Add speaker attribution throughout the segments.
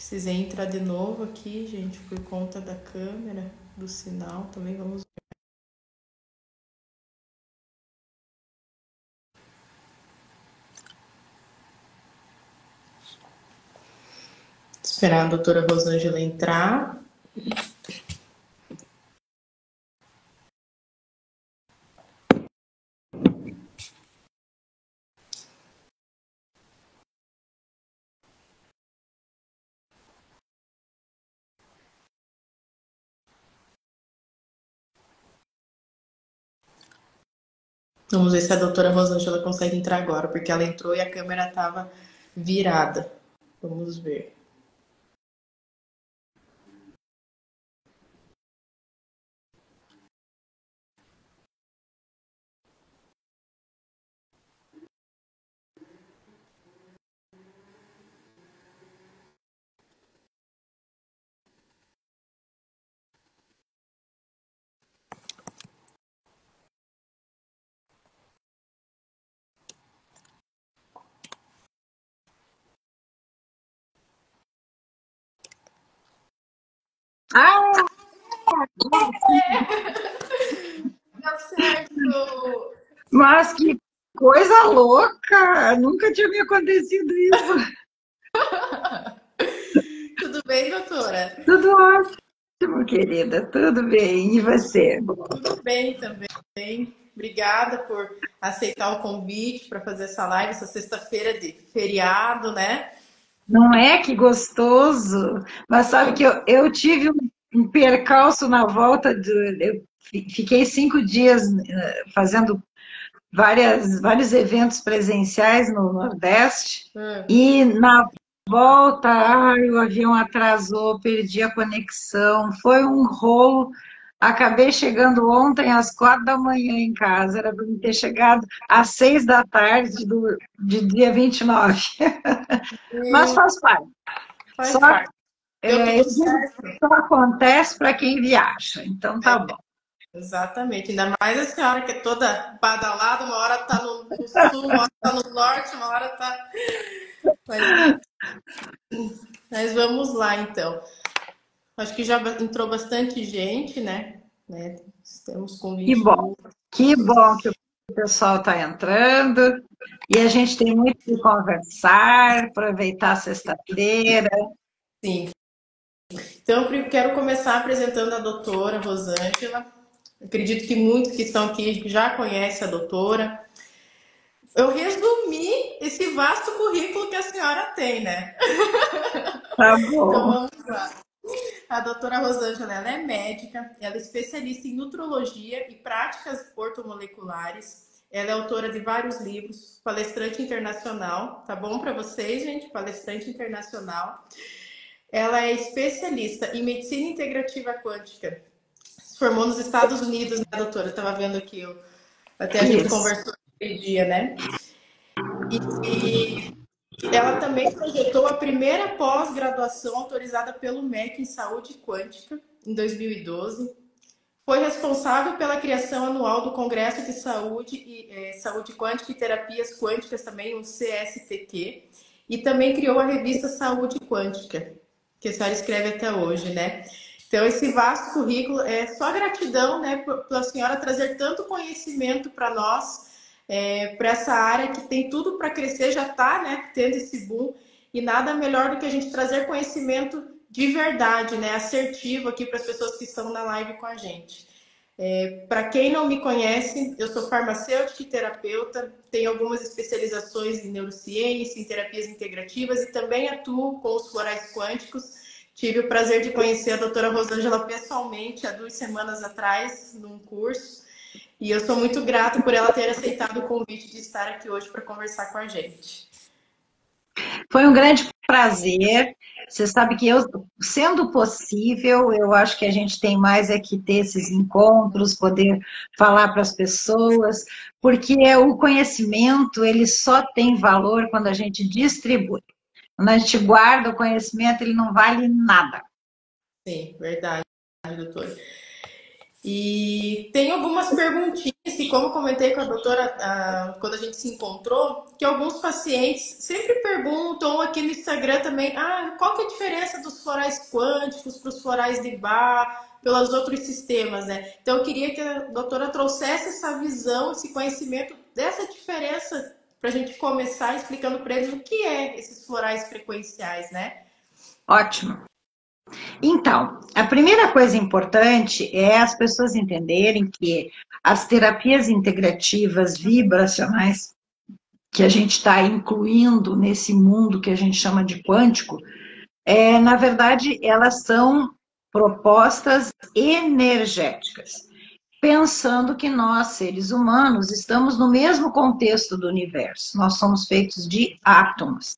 Speaker 1: Precisei entrar de novo aqui, gente, por conta da câmera, do sinal. Também vamos esperar a doutora Rosângela entrar. Vamos ver se a doutora Rosângela consegue entrar agora, porque ela entrou e a câmera estava virada. Vamos ver.
Speaker 2: Ah,
Speaker 1: Deu certo!
Speaker 2: mas que coisa louca! Nunca tinha me acontecido isso.
Speaker 1: Tudo bem, doutora?
Speaker 2: Tudo ótimo, querida. Tudo bem. E você?
Speaker 1: Tudo bem também. Obrigada por aceitar o convite para fazer essa live, essa sexta-feira de feriado, né?
Speaker 2: Não é que gostoso? Mas sabe que eu tive um percalço na volta. Eu fiquei 5 dias fazendo vários eventos presenciais no Nordeste. E na volta, o avião atrasou, perdi a conexão, foi um rolo. Acabei chegando ontem às 4 da manhã em casa, era para me ter chegado às 6 da tarde de dia 29. Mas faz parte.
Speaker 1: Faz
Speaker 2: Só,
Speaker 1: parte. Deu tudo
Speaker 2: eu digo
Speaker 1: certo?
Speaker 2: que só acontece para quem viaja, então tá bom.
Speaker 1: Exatamente. Ainda mais a senhora que é toda badalada, uma hora tá no sul, uma hora tá no norte, uma hora tá. Mas vamos lá, então. Acho que já entrou bastante gente, né? Temos
Speaker 2: Que
Speaker 1: convite
Speaker 2: bom,
Speaker 1: do.
Speaker 2: que bom que o pessoal está entrando e a gente tem muito que conversar, aproveitar a sexta-feira.
Speaker 1: Sim. Então, eu quero começar apresentando a doutora Rosângela. Acredito que muitos que estão aqui já conhecem a doutora. Eu resumi esse vasto currículo que a senhora tem, né?
Speaker 2: Tá
Speaker 1: Então,
Speaker 2: bom.
Speaker 1: vamos lá. A doutora Rosângela, ela é médica, ela é especialista em nutrologia e práticas ortomoleculares. Ela é autora de vários livros, palestrante internacional. Tá bom para vocês, gente? Palestrante internacional. Ela é especialista em medicina integrativa quântica. Se formou nos Estados Unidos, né, doutora? Eu tava vendo aqui, até a gente
Speaker 2: Isso.
Speaker 1: conversou aquele dia, né? E ela também projetou a primeira pós-graduação autorizada pelo MEC em saúde quântica, em 2012. Foi responsável pela criação anual do Congresso de Saúde Quântica e Terapias Quânticas, também, o CSTQ, e também criou a revista Saúde Quântica, que a senhora escreve até hoje, né? Então, esse vasto currículo é só gratidão, né, pela senhora trazer tanto conhecimento para nós, para essa área que tem tudo para crescer, já está, né, tendo esse boom, e nada melhor do que a gente trazer conhecimento de verdade, né, assertivo aqui para as pessoas que estão na live com a gente. Para quem não me conhece, eu sou farmacêutica e terapeuta, tenho algumas especializações em neurociência, em terapias integrativas e também atuo com os florais quânticos. Tive o prazer de conhecer a doutora Rosângela pessoalmente há 2 semanas atrás, num curso, e eu sou muito grata por ela ter aceitado o convite de estar aqui hoje para conversar com a gente.
Speaker 2: Foi um grande prazer. Você sabe que eu, sendo possível, eu acho que a gente tem mais é que ter esses encontros, poder falar para as pessoas, porque o conhecimento, ele só tem valor quando a gente distribui. Quando a gente guarda o conhecimento, ele não vale nada.
Speaker 1: Sim, verdade, doutora. E tem algumas perguntinhas que, como eu comentei com a doutora quando a gente se encontrou, que alguns pacientes sempre perguntam aqui no Instagram também, qual que é a diferença dos florais quânticos para os florais de Bach, pelos outros sistemas, né? Então eu queria que a doutora trouxesse essa visão, esse conhecimento dessa diferença para a gente começar explicando para eles o que é esses florais frequenciais, né?
Speaker 2: Ótimo. Então, a primeira coisa importante é as pessoas entenderem que as terapias integrativas vibracionais que a gente está incluindo nesse mundo que a gente chama de quântico, na verdade, elas são propostas energéticas, pensando que nós, seres humanos, estamos no mesmo contexto do universo. Nós somos feitos de átomos.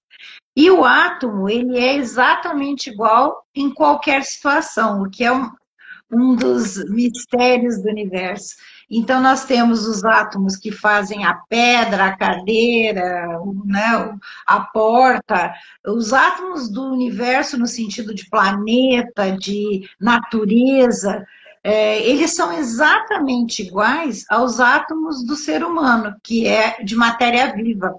Speaker 2: E o átomo, ele é exatamente igual em qualquer situação, o que é um dos mistérios do universo. Então, nós temos os átomos que fazem a pedra, a cadeira, né, a porta, os átomos do universo no sentido de planeta, de natureza, eles são exatamente iguais aos átomos do ser humano, que é de matéria viva.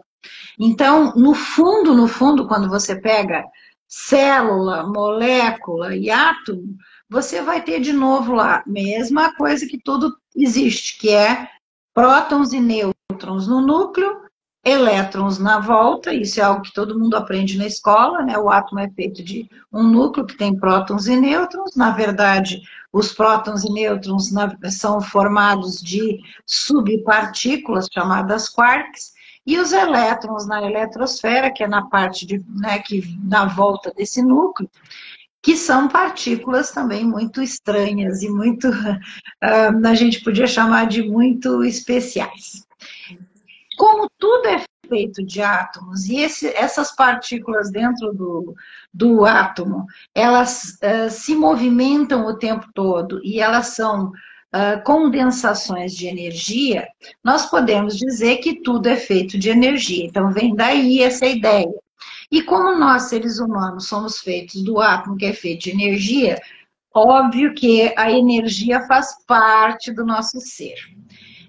Speaker 2: Então, no fundo, quando você pega célula, molécula e átomo, você vai ter de novo lá, mesma coisa que tudo existe, que é prótons e nêutrons no núcleo, elétrons na volta, isso é algo que todo mundo aprende na escola, né? O átomo é feito de um núcleo que tem prótons e nêutrons, na verdade, os prótons e nêutrons são formados de subpartículas chamadas quarks, e os elétrons na eletrosfera, que é na parte de, né, que na volta desse núcleo, que são partículas também muito estranhas e muito, a gente podia chamar de muito especiais. Como tudo é feito de átomos, e essas partículas dentro do átomo, elas se movimentam o tempo todo, e elas são condensações de energia, nós podemos dizer que tudo é feito de energia. Então, vem daí essa ideia. E como nós, seres humanos, somos feitos do átomo que é feito de energia, óbvio que a energia faz parte do nosso ser.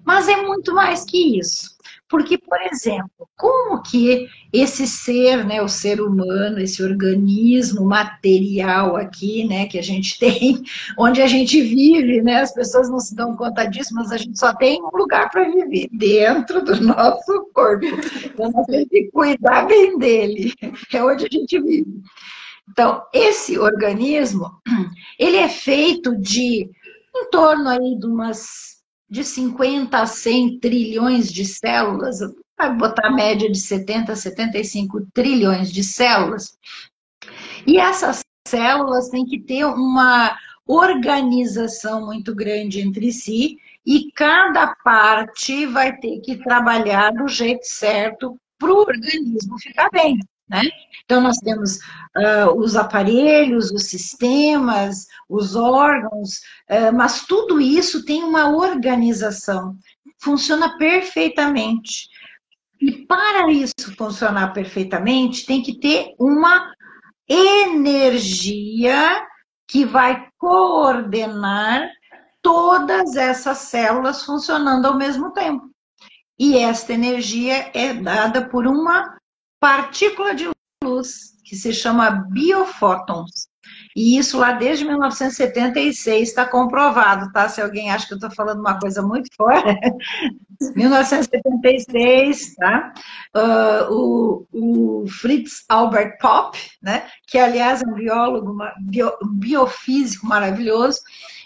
Speaker 2: Mas é muito mais que isso. Porque, por exemplo, como que esse ser, né, o ser humano, esse organismo material aqui, né, que a gente tem, onde a gente vive, né, as pessoas não se dão conta disso, mas a gente só tem um lugar para viver, dentro do nosso corpo. Então, nós temos que cuidar bem dele, é onde a gente vive. Então, esse organismo, ele é feito de, em torno aí de 50 a 100 trilhões de células, vai botar a média de 70 a 75 trilhões de células, e essas células têm que ter uma organização muito grande entre si, e cada parte vai ter que trabalhar do jeito certo para o organismo ficar bem, né? Então, nós temos os aparelhos, os sistemas, os órgãos, mas tudo isso tem uma organização, funciona perfeitamente. E para isso funcionar perfeitamente, tem que ter uma energia que vai coordenar todas essas células funcionando ao mesmo tempo. E esta energia é dada por uma partícula de luz, que se chama biofótons. E isso lá desde 1976 está comprovado, tá? Se alguém acha que eu estou falando uma coisa muito fora, 1976, tá? O Fritz Albert Popp, né? Que aliás é um biólogo, um biofísico maravilhoso,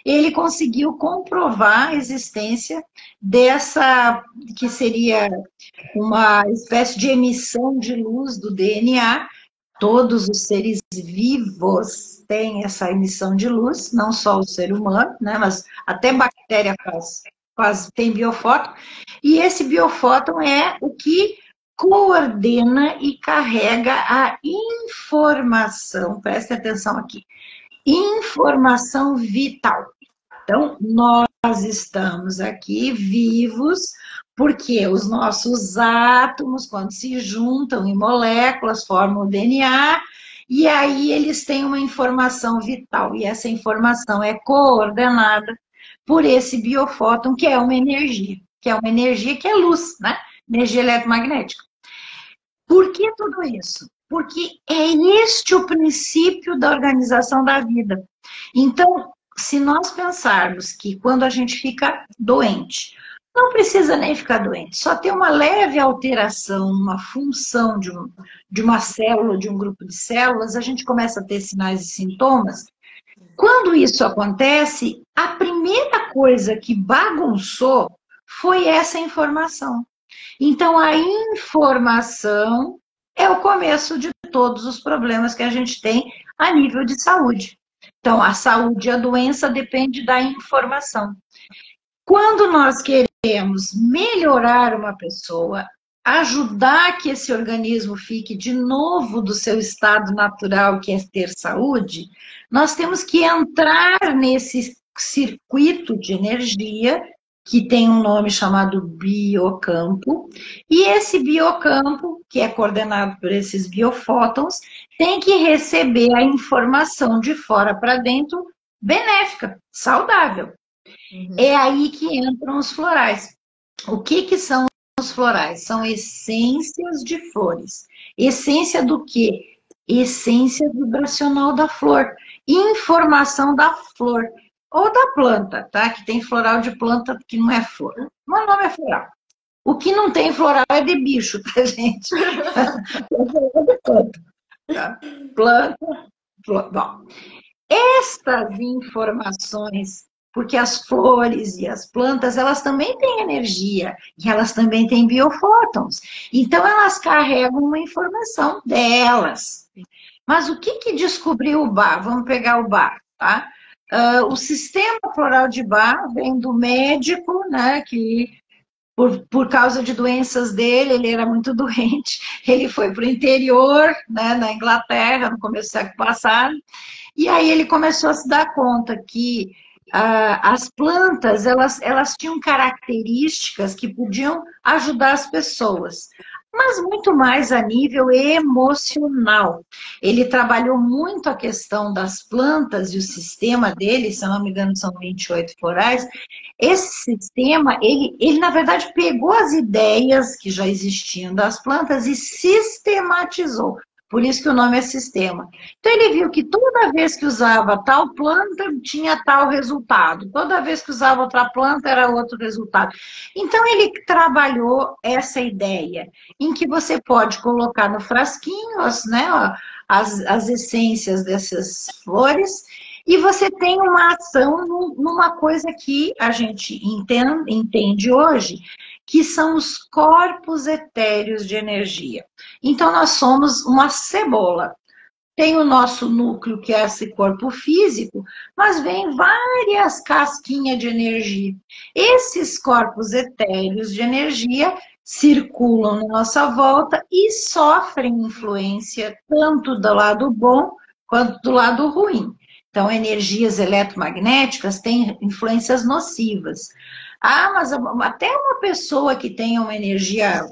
Speaker 2: ele conseguiu comprovar a existência dessa, que seria uma espécie de emissão de luz do DNA. Todos os seres vivos têm essa emissão de luz, não só o ser humano, né, mas até bactéria tem biofóton, e esse biofóton é o que coordena e carrega a informação, preste atenção aqui, informação vital. Então, nós estamos aqui vivos porque os nossos átomos, quando se juntam em moléculas, formam o DNA, e aí eles têm uma informação vital, e essa informação é coordenada por esse biofóton, que é uma energia, que é luz, né? Energia eletromagnética. Por que tudo isso? Porque é este o princípio da organização da vida. Então, se nós pensarmos que quando a gente fica doente, não precisa nem ficar doente, só ter uma leve alteração, uma função de uma célula, de um grupo de células, a gente começa a ter sinais e sintomas. Quando isso acontece, a primeira coisa que bagunçou foi essa informação. Então, a informação é o começo de todos os problemas que a gente tem a nível de saúde. Então, a saúde e a doença depende da informação. Quando nós queremos melhorar uma pessoa, ajudar que esse organismo fique de novo do seu estado natural, que é ter saúde, nós temos que entrar nesse circuito de energia, que tem um nome chamado biocampo, e esse biocampo, que é coordenado por esses biofótons, tem que receber a informação de fora para dentro benéfica, saudável. É aí que entram os florais. O que são os florais? São essências de flores. Essência do quê? Essência vibracional da flor. Informação da flor. Ou da planta, tá? Que tem floral de planta que não é flor. Mas o nome é floral. O que não tem floral é de bicho, tá, gente? Planta. Tá? Planta, flor. Bom, estas informações, porque as flores e as plantas, elas também têm energia, e elas também têm biofótons. Então, elas carregam uma informação delas. Mas o que descobriu o Bach? Vamos pegar o Bach, tá? O sistema floral de Bach vem do médico, né, que por causa de doenças dele, ele era muito doente, ele foi para o interior, né, na Inglaterra, no começo do século passado, e aí ele começou a se dar conta que as plantas, elas tinham características que podiam ajudar as pessoas, mas muito mais a nível emocional. Ele trabalhou muito a questão das plantas e o sistema dele, se eu não me engano são 28 florais. Esse sistema, ele na verdade pegou as ideias que já existiam das plantas e sistematizou. Por isso que o nome é sistema. Então, ele viu que toda vez que usava tal planta, tinha tal resultado. Toda vez que usava outra planta, era outro resultado. Então, ele trabalhou essa ideia, em que você pode colocar no frasquinho as essências dessas flores, e você tem uma ação numa coisa que a gente entende hoje, que são os corpos etéreos de energia. Então, nós somos uma cebola. Tem o nosso núcleo, que é esse corpo físico, mas vem várias casquinhas de energia. Esses corpos etéreos de energia circulam na nossa volta e sofrem influência tanto do lado bom quanto do lado ruim. Então, energias eletromagnéticas têm influências nocivas. Ah, mas até uma pessoa que tenha uma energia,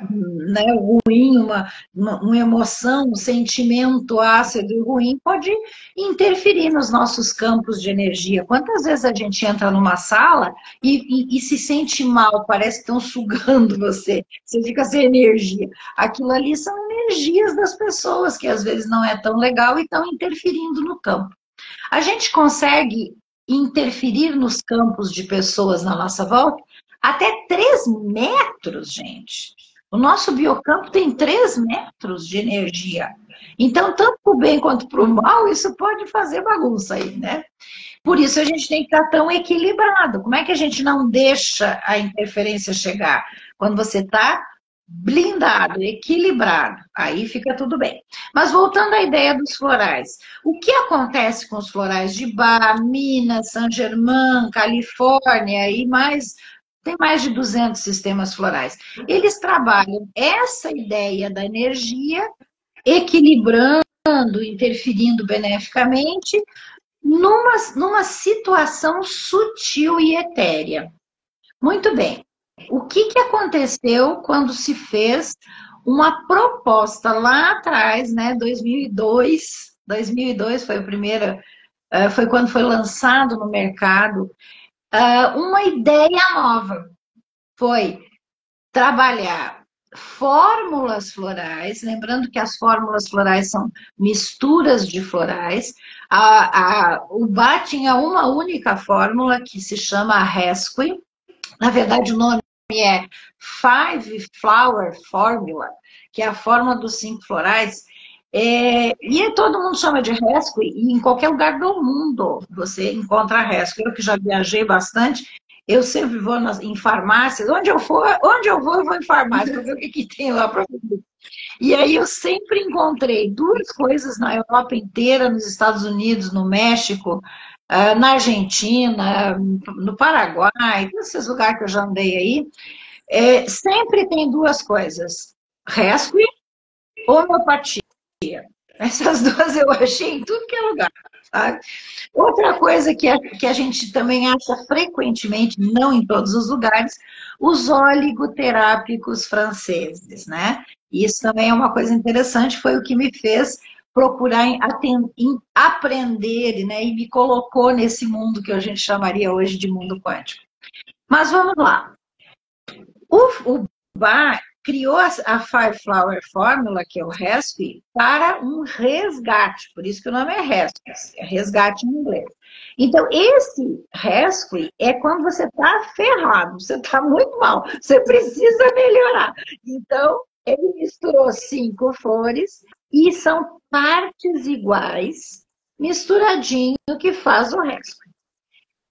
Speaker 2: né, ruim, uma emoção, um sentimento ácido e ruim, pode interferir nos nossos campos de energia. Quantas vezes a gente entra numa sala e se sente mal, parece que estão sugando você fica sem energia. Aquilo ali são energias das pessoas, que às vezes não é tão legal e estão interferindo no campo. A gente consegue interferir nos campos de pessoas na nossa volta até 3 metros, gente. O nosso biocampo tem 3 metros de energia. Então, tanto para o bem quanto para o mal, isso pode fazer bagunça aí, né? Por isso a gente tem que estar tão equilibrado. Como é que a gente não deixa a interferência chegar? Quando você está blindado, equilibrado, aí fica tudo bem. Mas voltando à ideia dos florais, o que acontece com os florais de Bach, Minas, Saint-Germain, Califórnia e tem mais de 200 sistemas florais. Eles trabalham essa ideia da energia, equilibrando, interferindo beneficamente, numa situação sutil e etérea. Muito bem. O que aconteceu quando se fez uma proposta lá atrás, né, 2002 foi a primeira, foi quando foi lançado no mercado Uma ideia nova foi trabalhar fórmulas florais, lembrando que as fórmulas florais são misturas de florais. O Bach tinha uma única fórmula que se chama Rescue. Na verdade, o nome é Five Flower Formula, que é a fórmula dos 5 florais. E todo mundo chama de Rescue, e em qualquer lugar do mundo você encontra Rescue. Eu que já viajei bastante, eu sempre vou em farmácias, onde eu vou em farmácia para ver o que tem lá para ver. E aí eu sempre encontrei duas coisas na Europa inteira, nos Estados Unidos, no México, na Argentina, no Paraguai, nesses lugares que eu já andei aí, sempre tem duas coisas: rescue e homeopatia. Essas duas eu achei em tudo que é lugar. Sabe? Outra coisa que a gente também acha frequentemente, não em todos os lugares, os oligoterápicos franceses, né? Isso também é uma coisa interessante, foi o que me fez procurar aprender, né? E me colocou nesse mundo que a gente chamaria hoje de mundo quântico. Mas vamos lá. O Bach criou a Five Flower Formula, que é o RESP, para um resgate, por isso que o nome é RESP, é resgate em inglês. Então, esse RESP é quando você está ferrado, você está muito mal, você precisa melhorar. Então, ele misturou 5 flores e são partes iguais, misturadinho, que faz o RESP.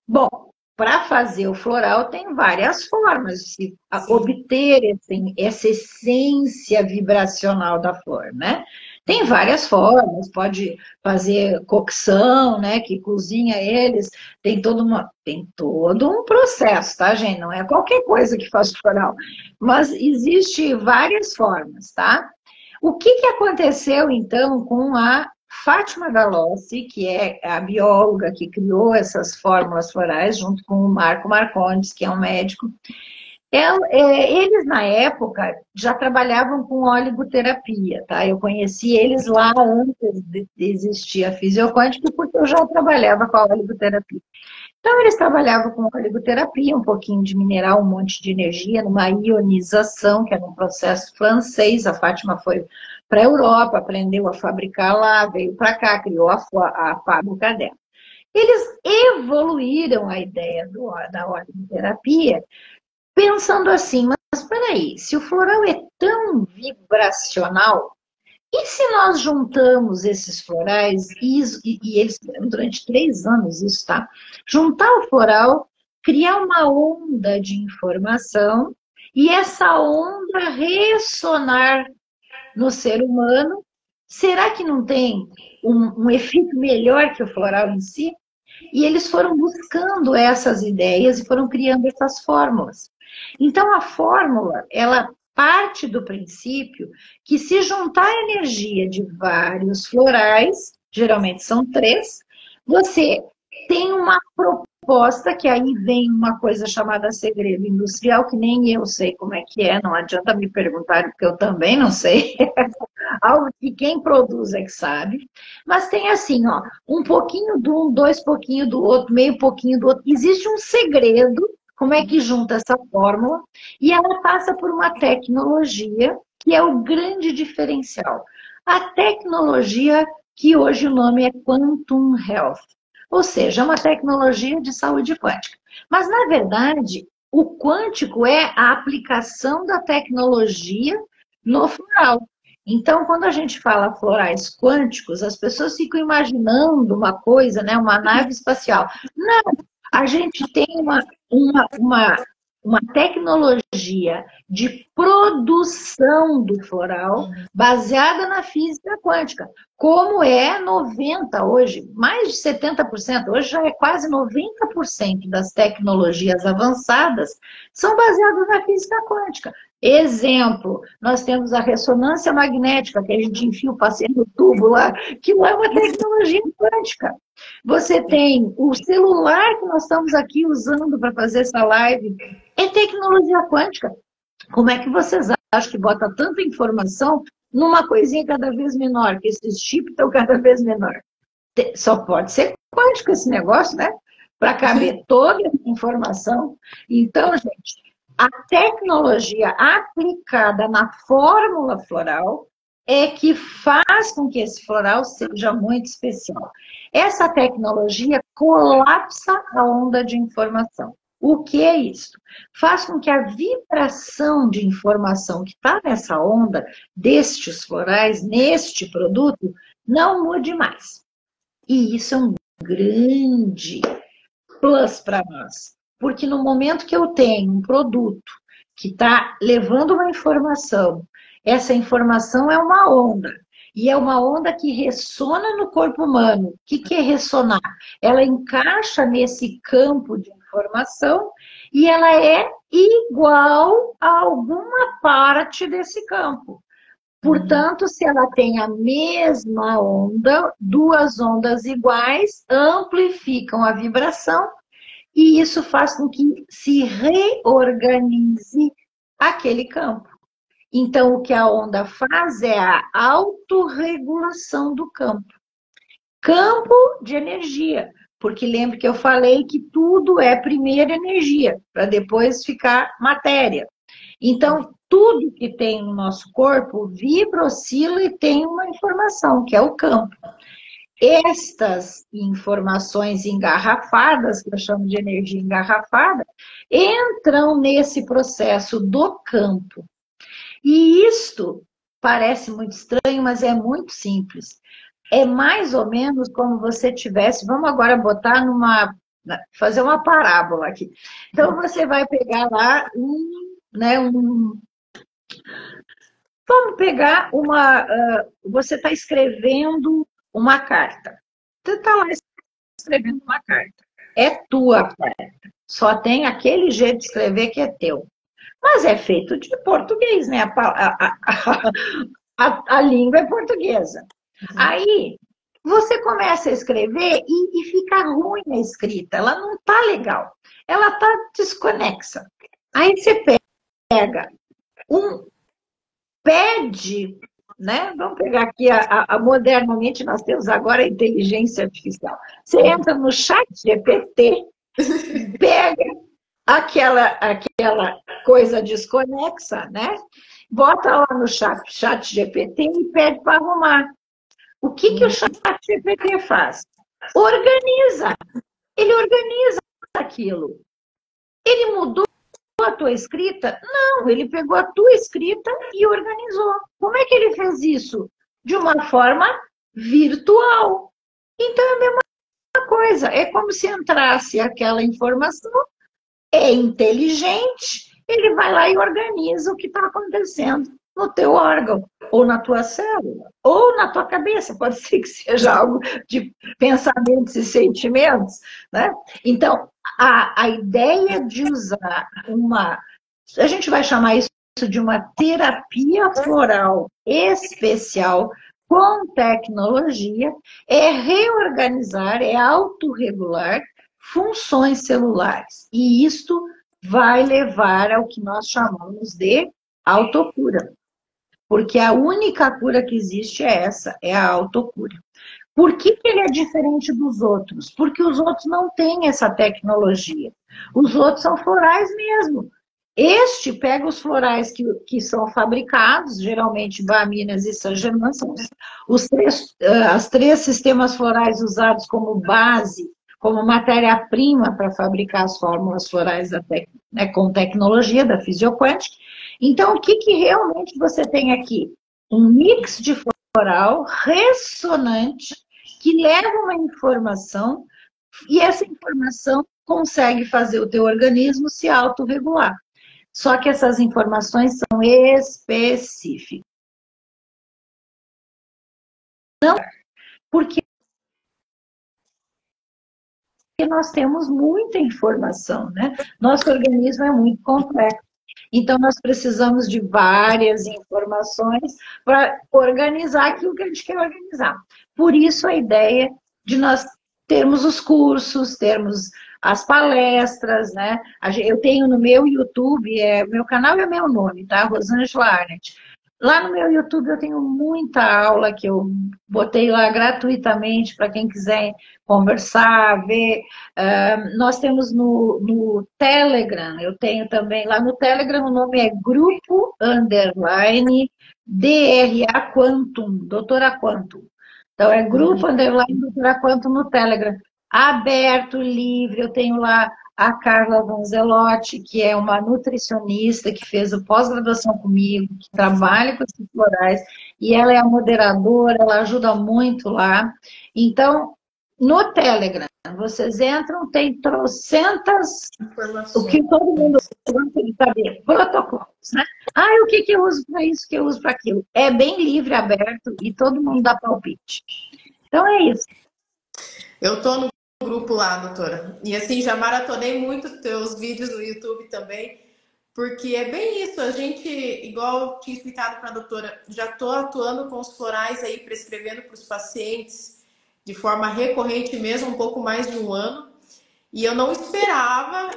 Speaker 2: Bom, para fazer o floral tem várias formas de obter essa essência vibracional da flor, né? Tem várias formas, pode fazer cocção, né? Que cozinha eles, tem todo um processo, tá, gente? Não é qualquer coisa que faz floral, mas existe várias formas, tá? O que aconteceu, então, com a Fátima Galossi, que é a bióloga que criou essas fórmulas florais, junto com o Marco Marcondes, que é um médico? Eles, na época, já trabalhavam com oligoterapia, tá? Eu conheci eles lá antes de existir a fisioquântica, porque eu já trabalhava com a oligoterapia. Então, eles trabalhavam com oligoterapia, um pouquinho de mineral, um monte de energia, numa ionização, que era um processo francês. A Fátima foi para a Europa, aprendeu a fabricar lá, veio para cá, criou a fábrica dela. Eles evoluíram a ideia da oligoterapia, pensando assim, mas espera aí, se o floral é tão vibracional, e se nós juntamos esses florais, e eles fizeram durante 3 anos isso, tá? Juntar o floral, criar uma onda de informação, e essa onda ressonar no ser humano, será que não tem um efeito melhor que o floral em si? E eles foram buscando essas ideias e foram criando essas fórmulas. Então, a fórmula, ela parte do princípio que se juntar a energia de vários florais, geralmente são 3, você tem uma proposta, que aí vem uma coisa chamada segredo industrial, que nem eu sei como é que é, não adianta me perguntar, porque eu também não sei. Algo que quem produz é que sabe. Mas tem assim, ó, um pouquinho de um, 2 pouquinho do outro, meio pouquinho do outro. Existe um segredo, como é que junta essa fórmula, e ela passa por uma tecnologia que é o grande diferencial. A tecnologia que hoje o nome é Quantum Health, ou seja, é uma tecnologia de saúde quântica. Mas, na verdade, o quântico é a aplicação da tecnologia no floral. Então, quando a gente fala florais quânticos, as pessoas ficam imaginando uma coisa, né, uma nave espacial. Não, a gente tem uma tecnologia de produção do floral baseada na física quântica, como é 90% hoje, mais de 70%, hoje já é quase 90% das tecnologias avançadas são baseadas na física quântica. Exemplo, nós temos a ressonância magnética, que a gente enfia o paciente no tubo lá, que não é uma tecnologia quântica. Você tem o celular que nós estamos aqui usando para fazer essa live, é tecnologia quântica. Como é que vocês acham que bota tanta informação numa coisinha cada vez menor, que esses chips estão cada vez menor? Só pode ser quântico esse negócio, né? para caber toda essa informação. Então, gente, a tecnologia aplicada na fórmula floral é que faz com que esse floral seja muito especial. Essa tecnologia colapsa a onda de informação. O que é isso? Faz com que a vibração de informação que está nessa onda destes florais, neste produto, não mude mais. E isso é um grande plus para nós. Porque no momento que eu tenho um produto que está levando uma informação, essa informação é uma onda. E é uma onda que ressona no corpo humano. O que é ressonar? Ela encaixa nesse campo de informação e ela é igual a alguma parte desse campo. Portanto, se ela tem a mesma onda, duas ondas iguais amplificam a vibração e isso faz com que se reorganize aquele campo. Então, o que a onda faz é a autorregulação do campo. Campo de energia, porque lembra que eu falei que tudo é primeiro energia, para depois ficar matéria. Então, tudo que tem no nosso corpo vibra, oscila e tem uma informação, que é o campo. Estas informações engarrafadas, que eu chamo de energia engarrafada, entram nesse processo do campo. E isto parece muito estranho, mas é muito simples. É mais ou menos como você tivesse, vamos agora botar fazer uma parábola aqui. Então, você vai pegar lá vamos pegar você está escrevendo uma carta. Você está lá escrevendo uma carta. É tua carta. Só tem aquele jeito de escrever que é teu. Mas é feito de português, né? A língua é portuguesa. Aí, você começa a escrever e fica ruim a escrita. Ela não está legal. Ela está desconexa. Aí você pega pede, né? Vamos pegar aqui, modernamente nós temos agora a inteligência artificial. Você entra no chat GPT, pega aquela coisa desconexa, né? Bota lá no chat GPT e pede para arrumar. O que o chat GPT faz? Organiza. Ele organiza aquilo. Ele mudou a tua escrita? Não, ele pegou a tua escrita e organizou. Como é que ele fez isso? De uma forma virtual. Então é a mesma coisa. É como se entrasse aquela informação, é inteligente, ele vai lá e organiza o que está acontecendo no teu órgão, ou na tua célula, ou na tua cabeça. Pode ser que seja algo de pensamentos e sentimentos, né? Então, a ideia de usar a gente vai chamar isso de uma terapia floral especial com tecnologia, é reorganizar, é autorregular funções celulares. E isto vai levar ao que nós chamamos de autocura. Porque a única cura que existe é essa, é a autocura. Por que ele é diferente dos outros? Porque os outros não têm essa tecnologia. Os outros são florais mesmo. Este pega os florais que são fabricados, geralmente Baminas e Saint Germain, são os três sistemas florais usados como base, como matéria-prima para fabricar as fórmulas florais com tecnologia da fisioquântica. Então, o que realmente você tem aqui? Um mix de floral ressonante que leva uma informação e essa informação consegue fazer o teu organismo se autorregular. Só que essas informações são específicas. Não, porque nós temos muita informação, né? Nosso organismo é muito complexo. Então, nós precisamos de várias informações para organizar aquilo que a gente quer organizar. Por isso, a ideia de nós termos os cursos, termos as palestras, né? Eu tenho no meu YouTube, meu canal é meu nome, tá? Rosângela Arnett. Lá no meu YouTube eu tenho muita aula que eu botei lá gratuitamente para quem quiser conversar, ver. Nós temos no Telegram, eu tenho também, lá no Telegram o nome é Grupo Underline DRA Quantum, Doutora Quantum. Então é Grupo Underline Doutora Quantum no Telegram. Aberto, livre, eu tenho lá a Carla Vanzelotti, que é uma nutricionista que fez a pós-graduação comigo, que trabalha com esses florais, e ela é a moderadora, ela ajuda muito lá. Então, no Telegram, vocês entram, tem trocentas, o que todo mundo gosta de saber, protocolos, né? Ah, o que eu uso para isso, o que eu uso para aquilo. É bem livre, aberto, e todo mundo dá palpite. Então, é isso.
Speaker 1: Eu tô no grupo lá, doutora. E assim, já maratonei muito teus vídeos no YouTube também, porque é bem isso. A gente, igual eu tinha explicado para a doutora, já tô atuando com os florais aí, prescrevendo para os pacientes de forma recorrente mesmo, um pouco mais de um ano. E eu não esperava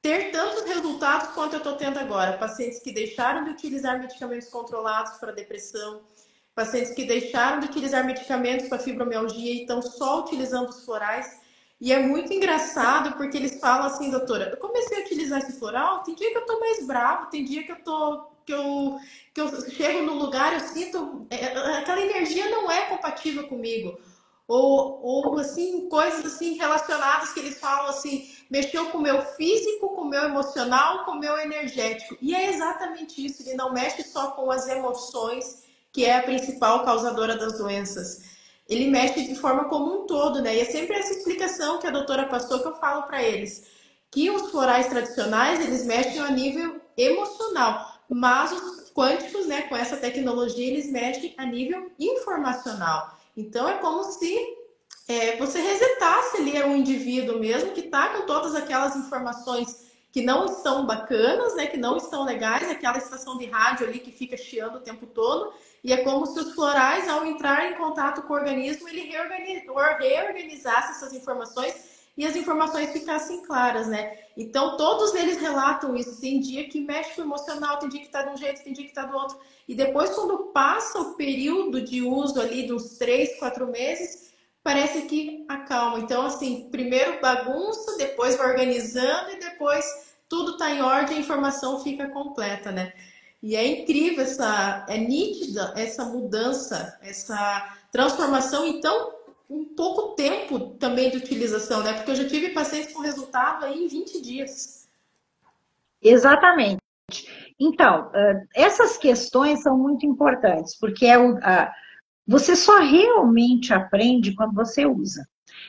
Speaker 1: ter tantos resultados quanto eu estou tendo agora. Pacientes que deixaram de utilizar medicamentos controlados para depressão, pacientes que deixaram de utilizar medicamentos para fibromialgia e estão só utilizando os florais. E é muito engraçado porque eles falam assim, doutora, eu comecei a utilizar esse floral, tem dia que eu tô mais bravo, tem dia que eu chego no lugar, eu sinto aquela energia não é compatível comigo. Ou assim, coisas assim relacionadas que eles falam assim, mexeu com o meu físico, com o meu emocional, com o meu energético. E é exatamente isso, ele não mexe só com as emoções, que é a principal causadora das doenças. Ele mexe de forma como um todo, né? E é sempre essa explicação que a doutora passou que eu falo para eles, que os florais tradicionais, eles mexem a nível emocional, mas os quânticos, né, com essa tecnologia, eles mexem a nível informacional. Então é como se você resetasse ali um indivíduo mesmo que está com todas aquelas informações que não estão bacanas, né, que não estão legais, aquela estação de rádio ali que fica chiando o tempo todo, e é como se os florais, ao entrar em contato com o organismo, ele reorganizasse essas informações e as informações ficassem claras, né? Então, todos eles relatam isso. Tem dia que mexe com o emocional, tem dia que tá de um jeito, tem dia que tá do outro. E depois, quando passa o período de uso ali dos 3, 4 meses, parece que acalma. Então, assim, primeiro bagunça, depois vai organizando e depois tudo tá em ordem, a informação fica completa, né? E é incrível é nítida essa mudança, essa transformação, então, em pouco tempo também de utilização, né? Porque eu já tive pacientes com resultado aí em 20 dias.
Speaker 2: Exatamente. Então, essas questões são muito importantes, porque você só realmente aprende quando você usa.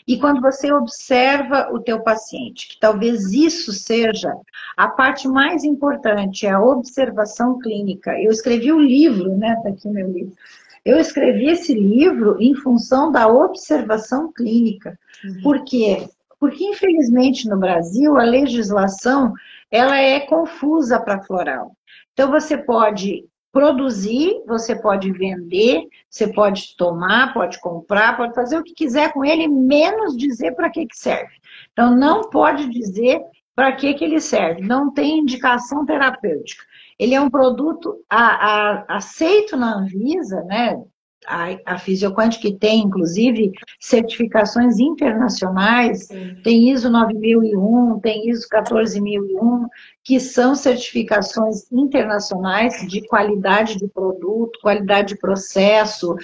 Speaker 2: E quando você observa o teu paciente, que talvez isso seja a parte mais importante, é a observação clínica. Eu escrevi um livro, né? Está aqui o meu livro. Eu escrevi esse livro em função da observação clínica. Por quê? Porque, infelizmente, no Brasil, a legislação ela é confusa para floral. Então, você pode produzir, você pode vender, você pode tomar, pode comprar, pode fazer o que quiser com ele, menos dizer para que serve. Então, não pode dizer para que ele serve, não tem indicação terapêutica. Ele é um produto aceito na Anvisa, né? A Fisioquântica que tem, inclusive, certificações internacionais, tem ISO 9001, tem ISO 14001, que são certificações internacionais de qualidade de produto, qualidade de processo,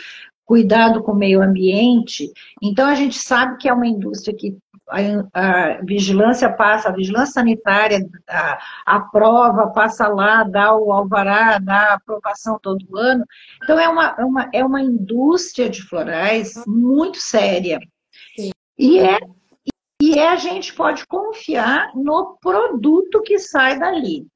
Speaker 2: cuidado com o meio ambiente. Então, a gente sabe que é uma indústria que a vigilância passa, a vigilância sanitária aprova, passa lá, dá o alvará, dá a aprovação todo ano. Então, é uma indústria de florais muito séria.
Speaker 1: Sim.
Speaker 2: E a gente pode confiar no produto que sai dali.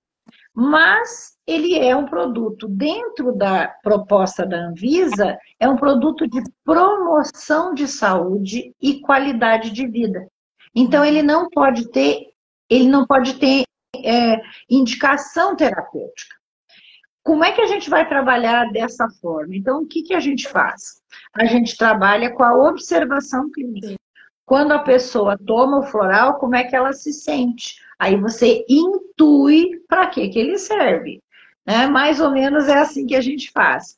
Speaker 2: Mas ele é um produto, dentro da proposta da Anvisa, é um produto de promoção de saúde e qualidade de vida. Então, ele não pode ter indicação terapêutica. Como é que a gente vai trabalhar dessa forma? Então, o que a gente faz? A gente trabalha com a observação clínica. Quando a pessoa toma o floral, como é que ela se sente? Aí você intui para que ele serve. né? Mais ou menos é assim que a gente faz.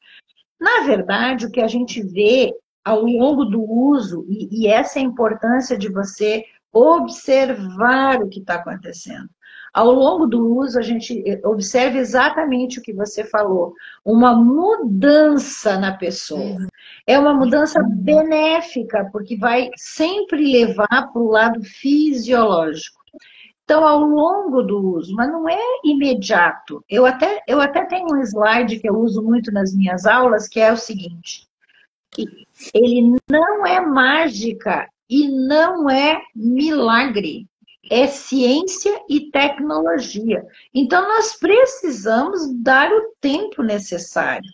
Speaker 2: Na verdade, o que a gente vê ao longo do uso, e essa é a importância de você observar o que está acontecendo. Ao longo do uso, a gente observa exatamente o que você falou, uma mudança na pessoa. É uma mudança benéfica, porque vai sempre levar para o lado fisiológico. Então, ao longo do uso, mas não é imediato. Eu até tenho um slide que eu uso muito nas minhas aulas, que é o seguinte: ele não é mágica e não é milagre. É ciência e tecnologia. Então, nós precisamos dar o tempo necessário.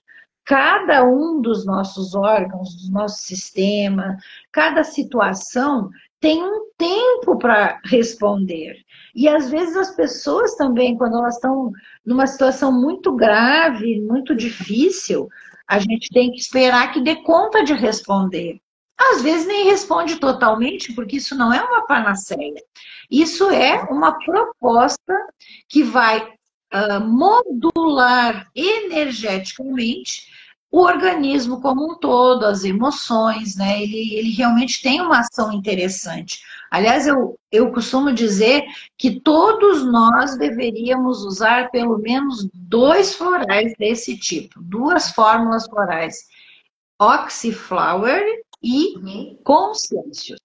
Speaker 2: Cada um dos nossos órgãos, do nosso sistema, cada situação tem um tempo para responder. E às vezes as pessoas também, quando elas estão numa situação muito grave, muito difícil, a gente tem que esperar que dê conta de responder. Às vezes nem responde totalmente, porque isso não é uma panaceia. Isso é uma proposta que vai modular energeticamente o organismo como um todo, as emoções, né? Ele realmente tem uma ação interessante. Aliás, eu costumo dizer que todos nós deveríamos usar pelo menos 2 florais desse tipo, 2 fórmulas florais, Oxyflower e Consciêncios.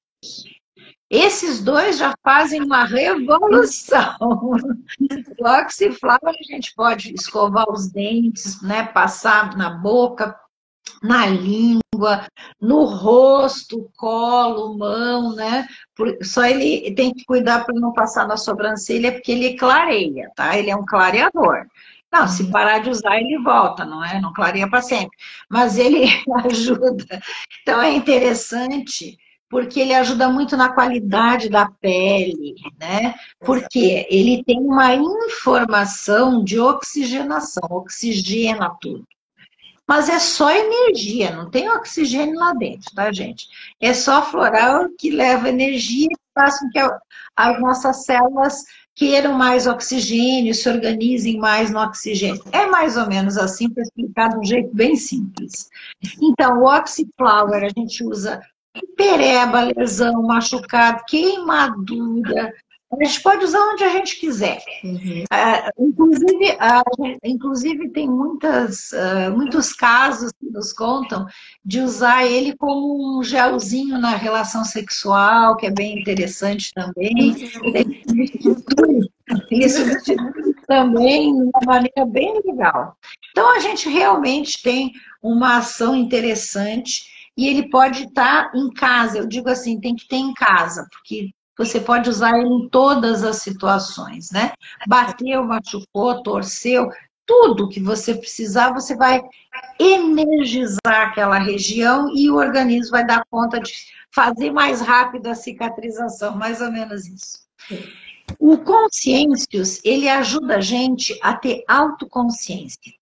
Speaker 2: Esses 2 já fazem uma revolução. O Oxyflower a gente pode escovar os dentes, né, passar na boca, na língua, no rosto, colo, mão, né? Só ele tem que cuidar para não passar na sobrancelha, porque ele clareia, tá? Ele é um clareador. Não, se parar de usar, ele volta, não é? Não clareia para sempre. Mas ele ajuda. Então é interessante, porque ele ajuda muito na qualidade da pele, né? Porque ele tem uma informação de oxigenação, oxigena tudo. Mas é só energia, não tem oxigênio lá dentro, tá, gente? É só floral que leva energia e faz com que as nossas células queiram mais oxigênio, se organizem mais no oxigênio. É mais ou menos assim, para explicar de um jeito bem simples. Então, o Oxyflower a gente usa pereba, lesão, machucado, queimadura. A gente pode usar onde a gente quiser. Inclusive, tem muitos casos que nos contam de usar ele como um gelzinho na relação sexual, que é bem interessante também. Ele substitui também de uma maneira bem legal. Então, a gente realmente tem uma ação interessante e ele pode estar em casa. Eu digo assim, tem que ter em casa, porque você pode usar ele em todas as situações, né? Bateu, machucou, torceu, tudo que você precisar, você vai energizar aquela região e o organismo vai dar conta de fazer mais rápido a cicatrização, mais ou menos isso. O Consciêncios, ele ajuda a gente a ter autoconsciência.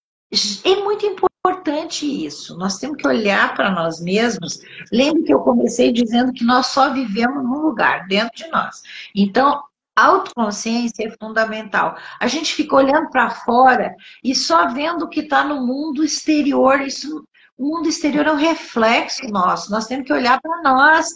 Speaker 2: É muito importante isso. Nós temos que olhar para nós mesmos. Lembre que eu comecei dizendo que nós só vivemos num lugar, dentro de nós. Então, autoconsciência é fundamental. A gente fica olhando para fora e só vendo o que está no mundo exterior. O mundo exterior é um reflexo nosso. Nós temos que olhar para nós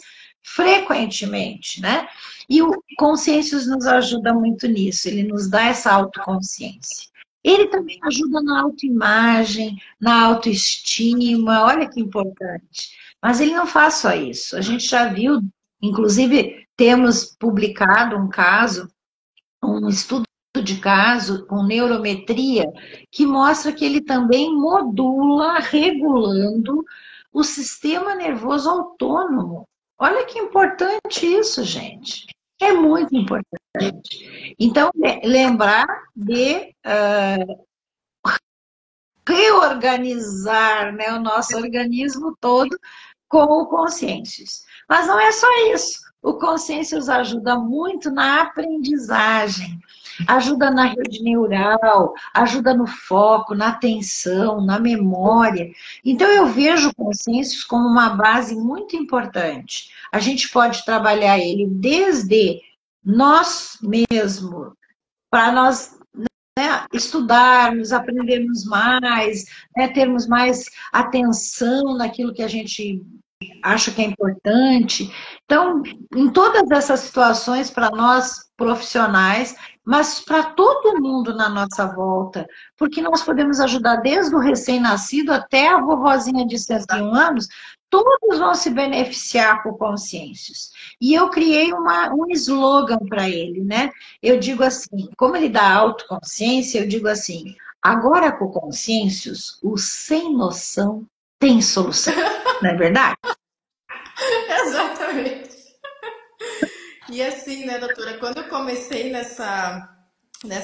Speaker 2: frequentemente, né? E o Consciências nos ajuda muito nisso. Ele nos dá essa autoconsciência. Ele também ajuda na autoimagem, na autoestima, olha que importante. Mas ele não faz só isso. A gente já viu, inclusive, temos publicado um caso, um estudo de caso com neurometria, que mostra que ele também modula, regulando o sistema nervoso autônomo. Olha que importante isso, gente. É muito importante. Então, lembrar de reorganizar, né, o nosso organismo todo com o Consciências. Mas não é só isso. O Consciências ajuda muito na aprendizagem, ajuda na rede neural, ajuda no foco, na atenção, na memória. Então, eu vejo o Consciências como uma base muito importante. A gente pode trabalhar ele desde nós mesmos, para nós estudarmos, aprendermos mais, né, termos mais atenção naquilo que a gente acha que é importante. Então, em todas essas situações, para nós profissionais, mas para todo mundo na nossa volta, porque nós podemos ajudar desde o recém-nascido até a vovozinha de 101 anos, todos vão se beneficiar com consciências. E eu criei um slogan para ele, né? Eu digo assim, como ele dá autoconsciência, eu digo assim, agora com consciêncios, o sem noção tem solução, não é verdade?
Speaker 1: Exatamente. E assim, né, doutora, quando eu comecei nessa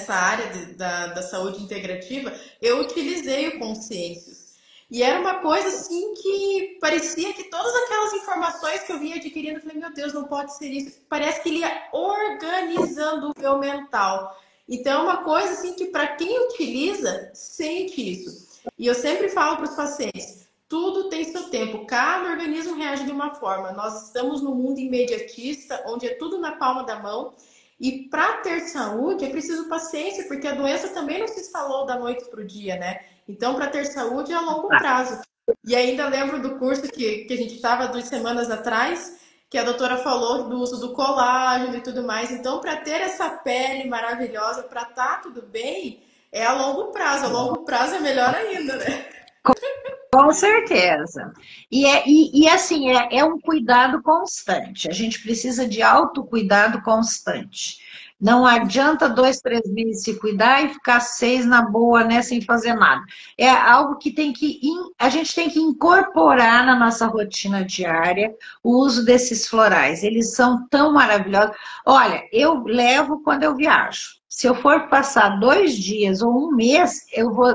Speaker 1: área da saúde integrativa, eu utilizei o Consciêncios. E era uma coisa assim que parecia que todas aquelas informações que eu vinha adquirindo, eu falei, meu Deus, não pode ser isso. Parece que ele ia organizando o meu mental. Então é uma coisa assim que para quem utiliza, sente isso. E eu sempre falo para os pacientes, tudo tem seu tempo, cada organismo reage de uma forma. Nós estamos num mundo imediatista, onde é tudo na palma da mão. E para ter saúde é preciso paciência, porque a doença também não se instalou da noite para o dia, né? Então, para ter saúde é a longo prazo. E ainda lembro do curso que a gente estava 2 semanas atrás, que a doutora falou do uso do colágeno e tudo mais. Então, para ter essa pele maravilhosa, para estar tudo bem, é a longo prazo. A longo prazo é melhor ainda, né?
Speaker 2: Com certeza. Assim, é um cuidado constante. A gente precisa de autocuidado constante. Não adianta 2, 3 meses se cuidar e ficar 6 na boa, né, sem fazer nada. É algo que a gente tem que incorporar na nossa rotina diária o uso desses florais. Eles são tão maravilhosos. Olha, eu levo quando eu viajo. Se eu for passar 2 dias ou um mês,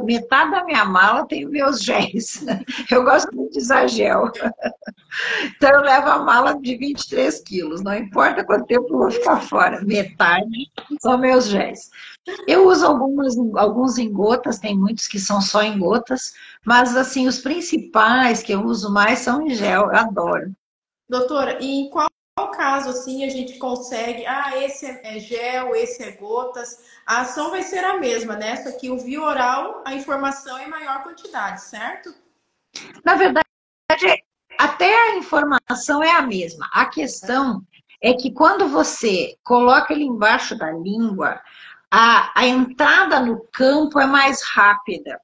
Speaker 2: metade da minha mala tem meus géis. Eu gosto muito de usar gel. Então eu levo a mala de 23 quilos, não importa quanto tempo eu vou ficar fora. Metade são meus géis. Eu uso alguns em gotas, tem muitos que são só em gotas, mas assim, os principais que eu uso mais são em gel, eu adoro.
Speaker 1: Doutora, e em qual caso assim a gente consegue, esse é gel, esse é gotas, a ação vai ser a mesma, né? Só que o via oral, a informação é em maior quantidade, certo?
Speaker 2: Na verdade, até a informação é a mesma. A questão é que quando você coloca ele embaixo da língua, a entrada no campo é mais rápida.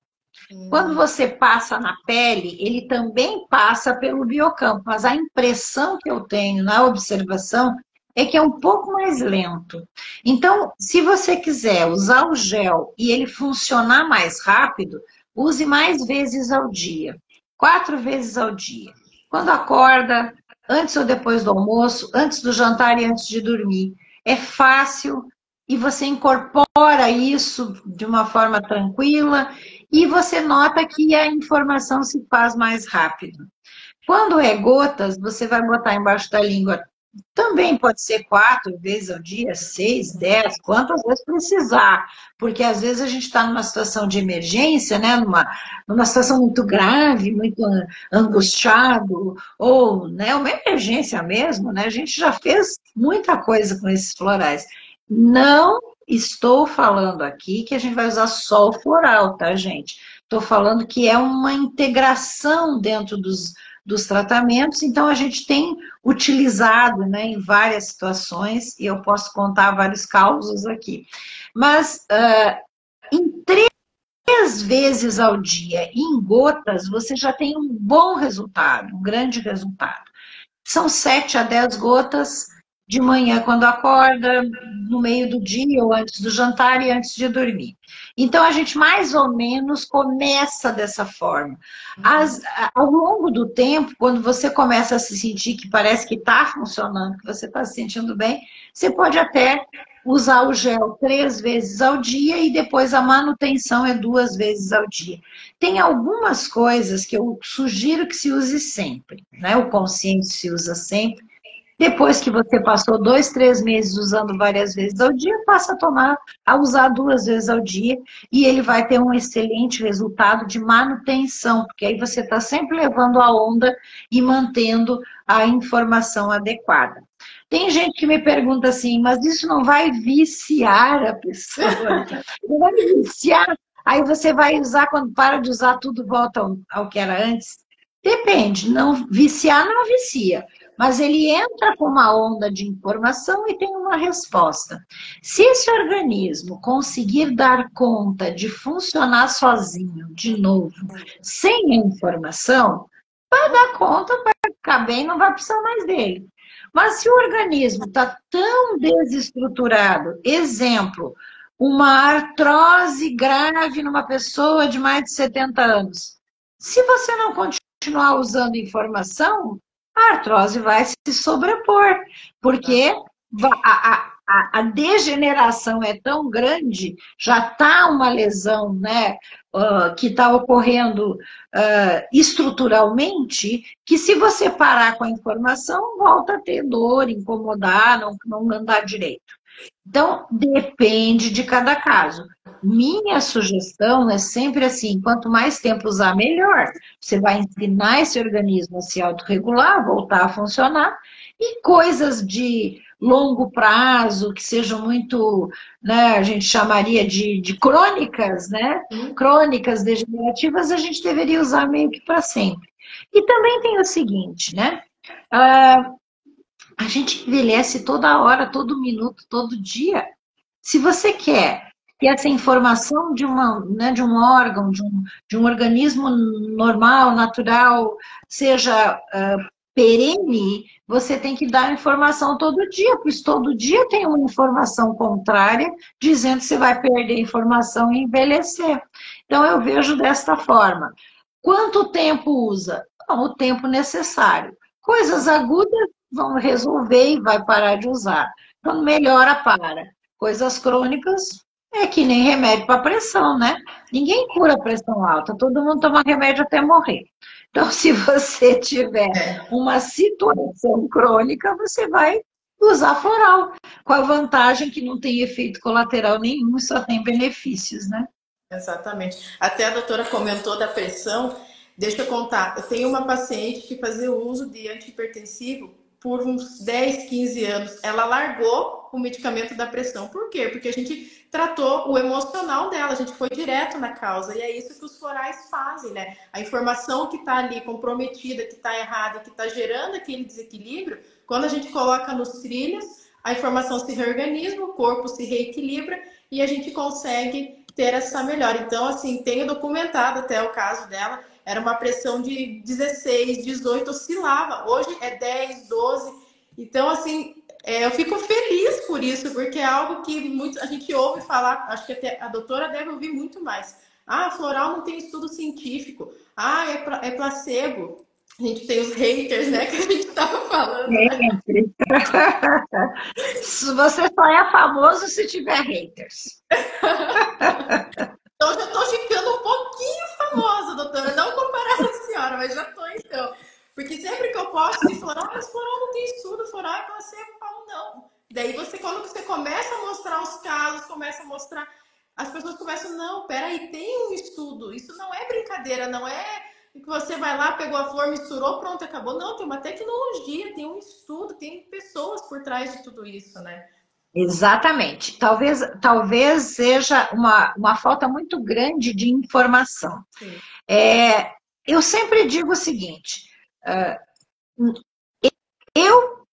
Speaker 2: Quando você passa na pele, ele também passa pelo biocampo, mas a impressão que eu tenho na observação é que é um pouco mais lento. Então, se você quiser usar o gel e ele funcionar mais rápido, use mais vezes ao dia, 4 vezes ao dia. Quando acorda, antes ou depois do almoço, antes do jantar e antes de dormir. É fácil e você incorpora isso de uma forma tranquila e você nota que a informação se faz mais rápido. Quando é gotas, você vai botar embaixo da língua. Também pode ser 4 vezes ao dia, 6, 10, quantas vezes precisar. Porque às vezes a gente está numa situação de emergência, né? Numa situação muito grave, muito angustiado, ou né, uma emergência mesmo, né? A gente já fez muita coisa com esses florais. Não estou falando aqui que a gente vai usar só o floral, tá, gente? Estou falando que é uma integração dentro dos tratamentos, então a gente tem utilizado, né, em várias situações, e eu posso contar vários causos aqui. Mas em 3 vezes ao dia, em gotas, você já tem um bom resultado, um grande resultado. São 7 a 10 gotas de manhã quando acorda, no meio do dia ou antes do jantar e antes de dormir. Então a gente mais ou menos começa dessa forma. Ao longo do tempo, quando você começa a se sentir que parece que está funcionando, que você está se sentindo bem, você pode até usar o gel 3 vezes ao dia e depois a manutenção é 2 vezes ao dia. Tem algumas coisas que eu sugiro que se use sempre, né? O consciente se usa sempre. Depois que você passou 2, 3 meses usando várias vezes ao dia, passa a usar 2 vezes ao dia e ele vai ter um excelente resultado de manutenção, porque aí você está sempre levando a onda e mantendo a informação adequada. Tem gente que me pergunta assim, mas isso não vai viciar a pessoa? Não vai viciar? Aí você vai usar, quando para de usar, tudo volta ao que era antes? Depende, não viciar não vicia, mas ele entra com uma onda de informação e tem uma resposta. Se esse organismo conseguir dar conta de funcionar sozinho, de novo, sem a informação, vai dar conta, vai ficar bem, não vai precisar mais dele. Mas se o organismo está tão desestruturado, exemplo, uma artrose grave numa pessoa de mais de 70 anos, se você não continuar usando informação, a artrose vai se sobrepor, porque a degeneração é tão grande, já está uma lesão, né, que está ocorrendo estruturalmente, que se você parar com a informação, volta a ter dor, incomodar, não andar direito. Então, depende de cada caso. Minha sugestão é sempre assim, quanto mais tempo usar, melhor. Você vai ensinar esse organismo a se autorregular, voltar a funcionar, e coisas de longo prazo, que sejam muito, né, a gente chamaria de crônicas, né? Crônicas degenerativas, a gente deveria usar meio que para sempre. E também tem o seguinte, né? A gente envelhece toda hora, todo minuto, todo dia. Se você quer que essa informação né, de um órgão, de um organismo normal, natural, seja perene, você tem que dar informação todo dia, pois todo dia tem uma informação contrária dizendo que você vai perder informação e envelhecer. Então, eu vejo desta forma. Quanto tempo usa? Não, o tempo necessário. Coisas agudas vão resolver e vai parar de usar. Quando melhora, para. Coisas crônicas é que nem remédio para pressão, né? Ninguém cura pressão alta, todo mundo toma remédio até morrer. Então, se você tiver uma situação crônica, você vai usar floral, com a vantagem que não tem efeito colateral nenhum e só tem benefícios, né?
Speaker 1: Exatamente. Até a doutora comentou da pressão. Deixa eu contar. Eu tenho uma paciente que fazia o uso de antihipertensivo por uns 10, 15 anos. Ela largou o medicamento da pressão. Por quê? Porque a gente tratou o emocional dela, a gente foi direto na causa. E é isso que os florais fazem, né? A informação que está ali comprometida, que está errada, que está gerando aquele desequilíbrio, quando a gente coloca nos trilhos, a informação se reorganiza, o corpo se reequilibra e a gente consegue ter essa melhora. Então, assim, tenho documentado até o caso dela, era uma pressão de 16, 18, oscilava. Hoje é 10, 12. Então, assim, eu fico feliz por isso, porque é algo que a gente ouve falar, acho que até a doutora deve ouvir muito mais. Ah, floral não tem estudo científico. Ah, é placebo. A gente tem os haters, né, que a gente estava falando. Né?
Speaker 2: Você só é famoso se tiver haters.
Speaker 1: Então, já estou ficando um pouquinho famosa, doutora. Não comparar com a senhora, mas já estou então. Porque sempre que eu posto de floral, mas floral não tem estudo, floral é placebo, eu falo não. Daí quando você começa a mostrar os casos, começa a mostrar, as pessoas começam, não, peraí, tem um estudo, isso não é brincadeira, não é que você vai lá, pegou a flor, misturou, pronto, acabou. Não, tem uma tecnologia, tem um estudo, tem pessoas por trás de tudo isso, né?
Speaker 2: Exatamente. Talvez seja uma falta muito grande de informação. Eu sempre digo o seguinte, eu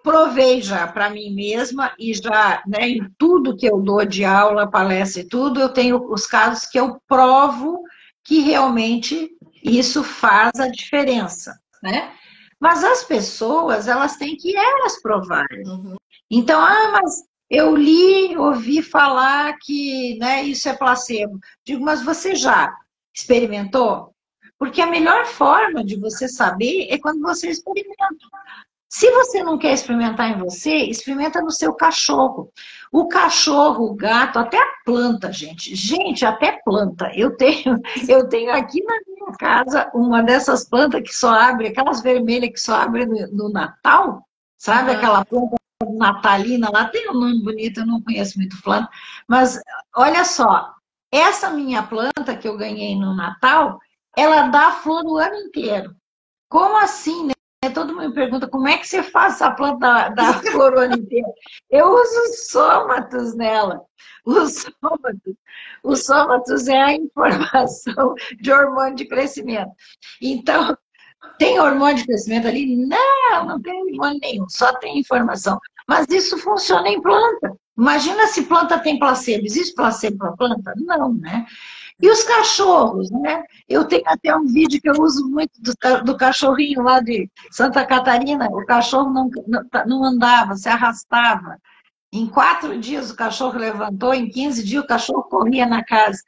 Speaker 2: provei já para mim mesma e já, né, em tudo que eu dou de aula, palestra e tudo, eu tenho os casos que eu provo que realmente isso faz a diferença, né? Mas as pessoas, elas têm que elas provarem.
Speaker 1: Uhum.
Speaker 2: Então, mas eu ouvi falar que, né, isso é placebo. Digo, mas você já experimentou? Porque a melhor forma de você saber é quando você experimenta. Se você não quer experimentar em você, experimenta no seu cachorro. O cachorro, o gato, até a planta, gente. Gente, até planta. Eu tenho aqui na minha casa uma dessas plantas que só abre, aquelas vermelhas que só abre no Natal, sabe?
Speaker 1: Uhum.
Speaker 2: Aquela planta natalina lá, tem um nome bonito, eu não conheço muito planta. Mas olha só, essa minha planta que eu ganhei no Natal, ela dá flor o ano inteiro. Como assim, né? todo mundo me pergunta como é que você faz essa planta da flor o ano inteiro. Eu uso sômatos nela. Os sômatos, os sômatos é a informação de hormônio de crescimento. Então, tem hormônio de crescimento ali? Não, não tem hormônio nenhum, só tem informação. Mas isso funciona em planta. Imagina se planta tem placebo. Existe placebo para planta? Não, né? E os cachorros, né? Eu tenho até um vídeo que eu uso muito do cachorrinho lá de Santa Catarina. O cachorro não andava, se arrastava. Em 4 dias o cachorro levantou, em 15 dias o cachorro corria na casa.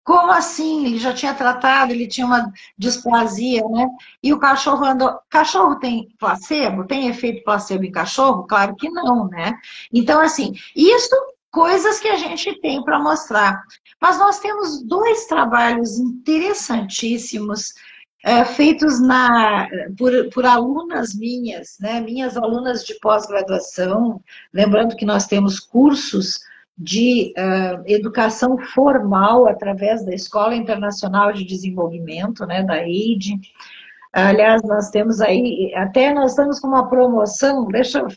Speaker 2: Como assim? Ele já tinha tratado, ele tinha uma displasia, né? E o cachorro andou. Cachorro tem placebo? Tem efeito placebo em cachorro? Claro que não, né? Então, assim, isso coisas que a gente tem para mostrar. Mas nós temos 2 trabalhos interessantíssimos feitos por alunas minhas, né? Minhas alunas de pós-graduação. Lembrando que nós temos cursos de educação formal através da Escola Internacional de Desenvolvimento, né, da EID. Aliás, nós temos aí, até nós estamos com uma promoção, deixa eu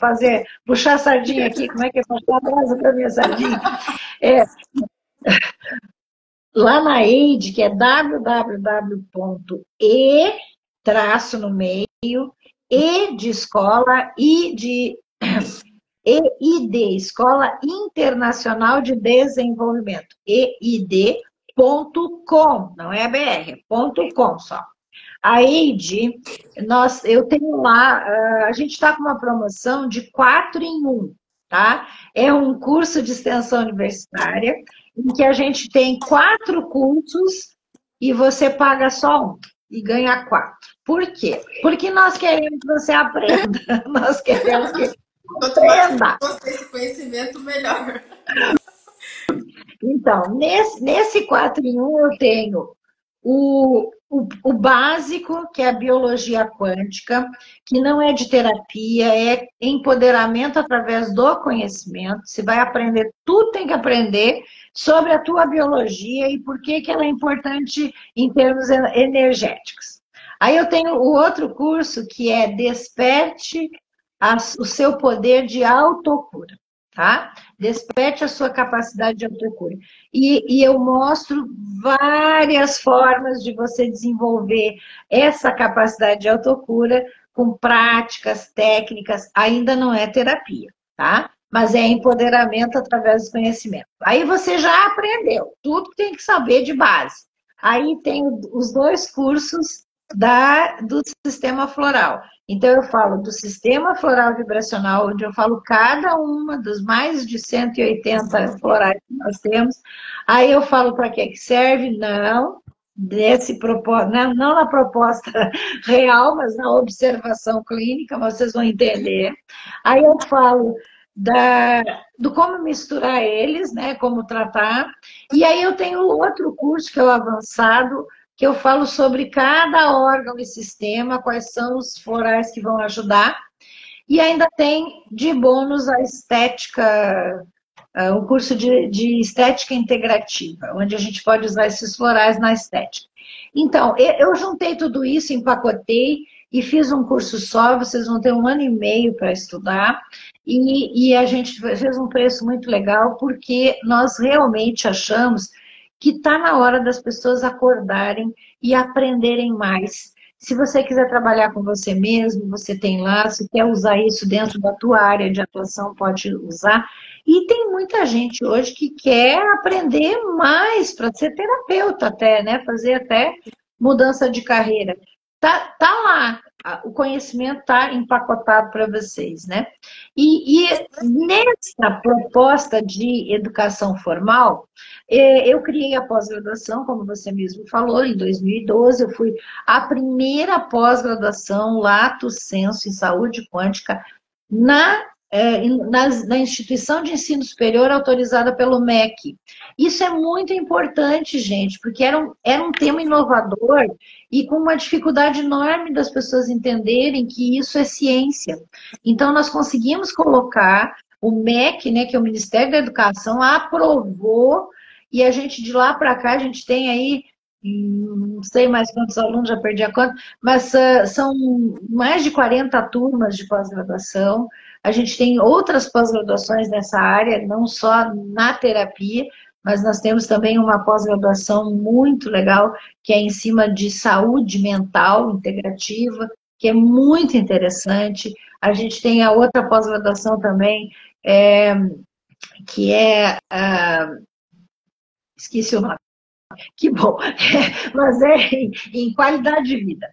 Speaker 2: puxar a sardinha aqui, como é que é puxar a brasa para minha sardinha? Lá na EID, que é www.e, traço no meio, e de escola, e de EID, Escola Internacional de Desenvolvimento, eid.com, não é BR, é .com só. A EID, eu tenho lá, a gente está com uma promoção de 4 em 1, tá? É um curso de extensão universitária, em que a gente tem 4 cursos e você paga só um e ganha 4. Por quê? Porque nós queremos que você aprenda, nós queremos que
Speaker 1: quanto mais você esse conhecimento, melhor.
Speaker 2: Então, nesse 4 em 1 eu tenho o básico, que é a biologia quântica, que não é de terapia, é empoderamento através do conhecimento. Você vai aprender, tudo tem que aprender sobre a tua biologia e por que ela é importante em termos energéticos. Aí eu tenho o outro curso, que é Desperte o seu poder de autocura, tá? Desperte a sua capacidade de autocura. E eu mostro várias formas de você desenvolver essa capacidade de autocura com práticas, técnicas, ainda não é terapia, tá? Mas é empoderamento através do conhecimento. Aí você já aprendeu tudo que tem que saber de base. Aí tem os 2 cursos do sistema floral. Então, eu falo do sistema floral vibracional, onde eu falo cada uma dos mais de 180 florais que nós temos. Aí eu falo para que serve, não na proposta real, mas na observação clínica, mas vocês vão entender. Aí eu falo do como misturar eles, né, como tratar. E aí eu tenho outro curso, que é o avançado, que eu falo sobre cada órgão e sistema, quais são os florais que vão ajudar. E ainda tem de bônus a estética, um curso de estética integrativa, onde a gente pode usar esses florais na estética. Então, eu juntei tudo isso, empacotei e fiz um curso só, vocês vão ter 1 ano e meio para estudar, e a gente fez um preço muito legal, porque nós realmente achamos que está na hora das pessoas acordarem e aprenderem mais. Se você quiser trabalhar com você mesmo, você tem lá, se quer usar isso dentro da tua área de atuação, pode usar. E tem muita gente hoje que quer aprender mais para ser terapeuta até, né? Fazer até mudança de carreira. Tá lá, o conhecimento está empacotado para vocês, né? E nessa proposta de educação formal, eu criei a pós-graduação, como você mesmo falou, em 2012. Eu fui a primeira pós-graduação lato sensu em saúde quântica na instituição de ensino superior autorizada pelo MEC. Isso é muito importante, gente, porque era um tema inovador e com uma dificuldade enorme das pessoas entenderem que isso é ciência. Então, nós conseguimos colocar o MEC, né, que é o Ministério da Educação, aprovou, e a gente, de lá para cá, a gente tem aí não sei mais quantos alunos, já perdi a conta, mas são mais de 40 turmas de pós-graduação. A gente tem outras pós-graduações nessa área, não só na terapia, mas nós temos também uma pós-graduação muito legal, que é em cima de saúde mental integrativa, que é muito interessante. A gente tem a outra pós-graduação também, que é. Esqueci o nome. Que bom, mas é em qualidade de vida.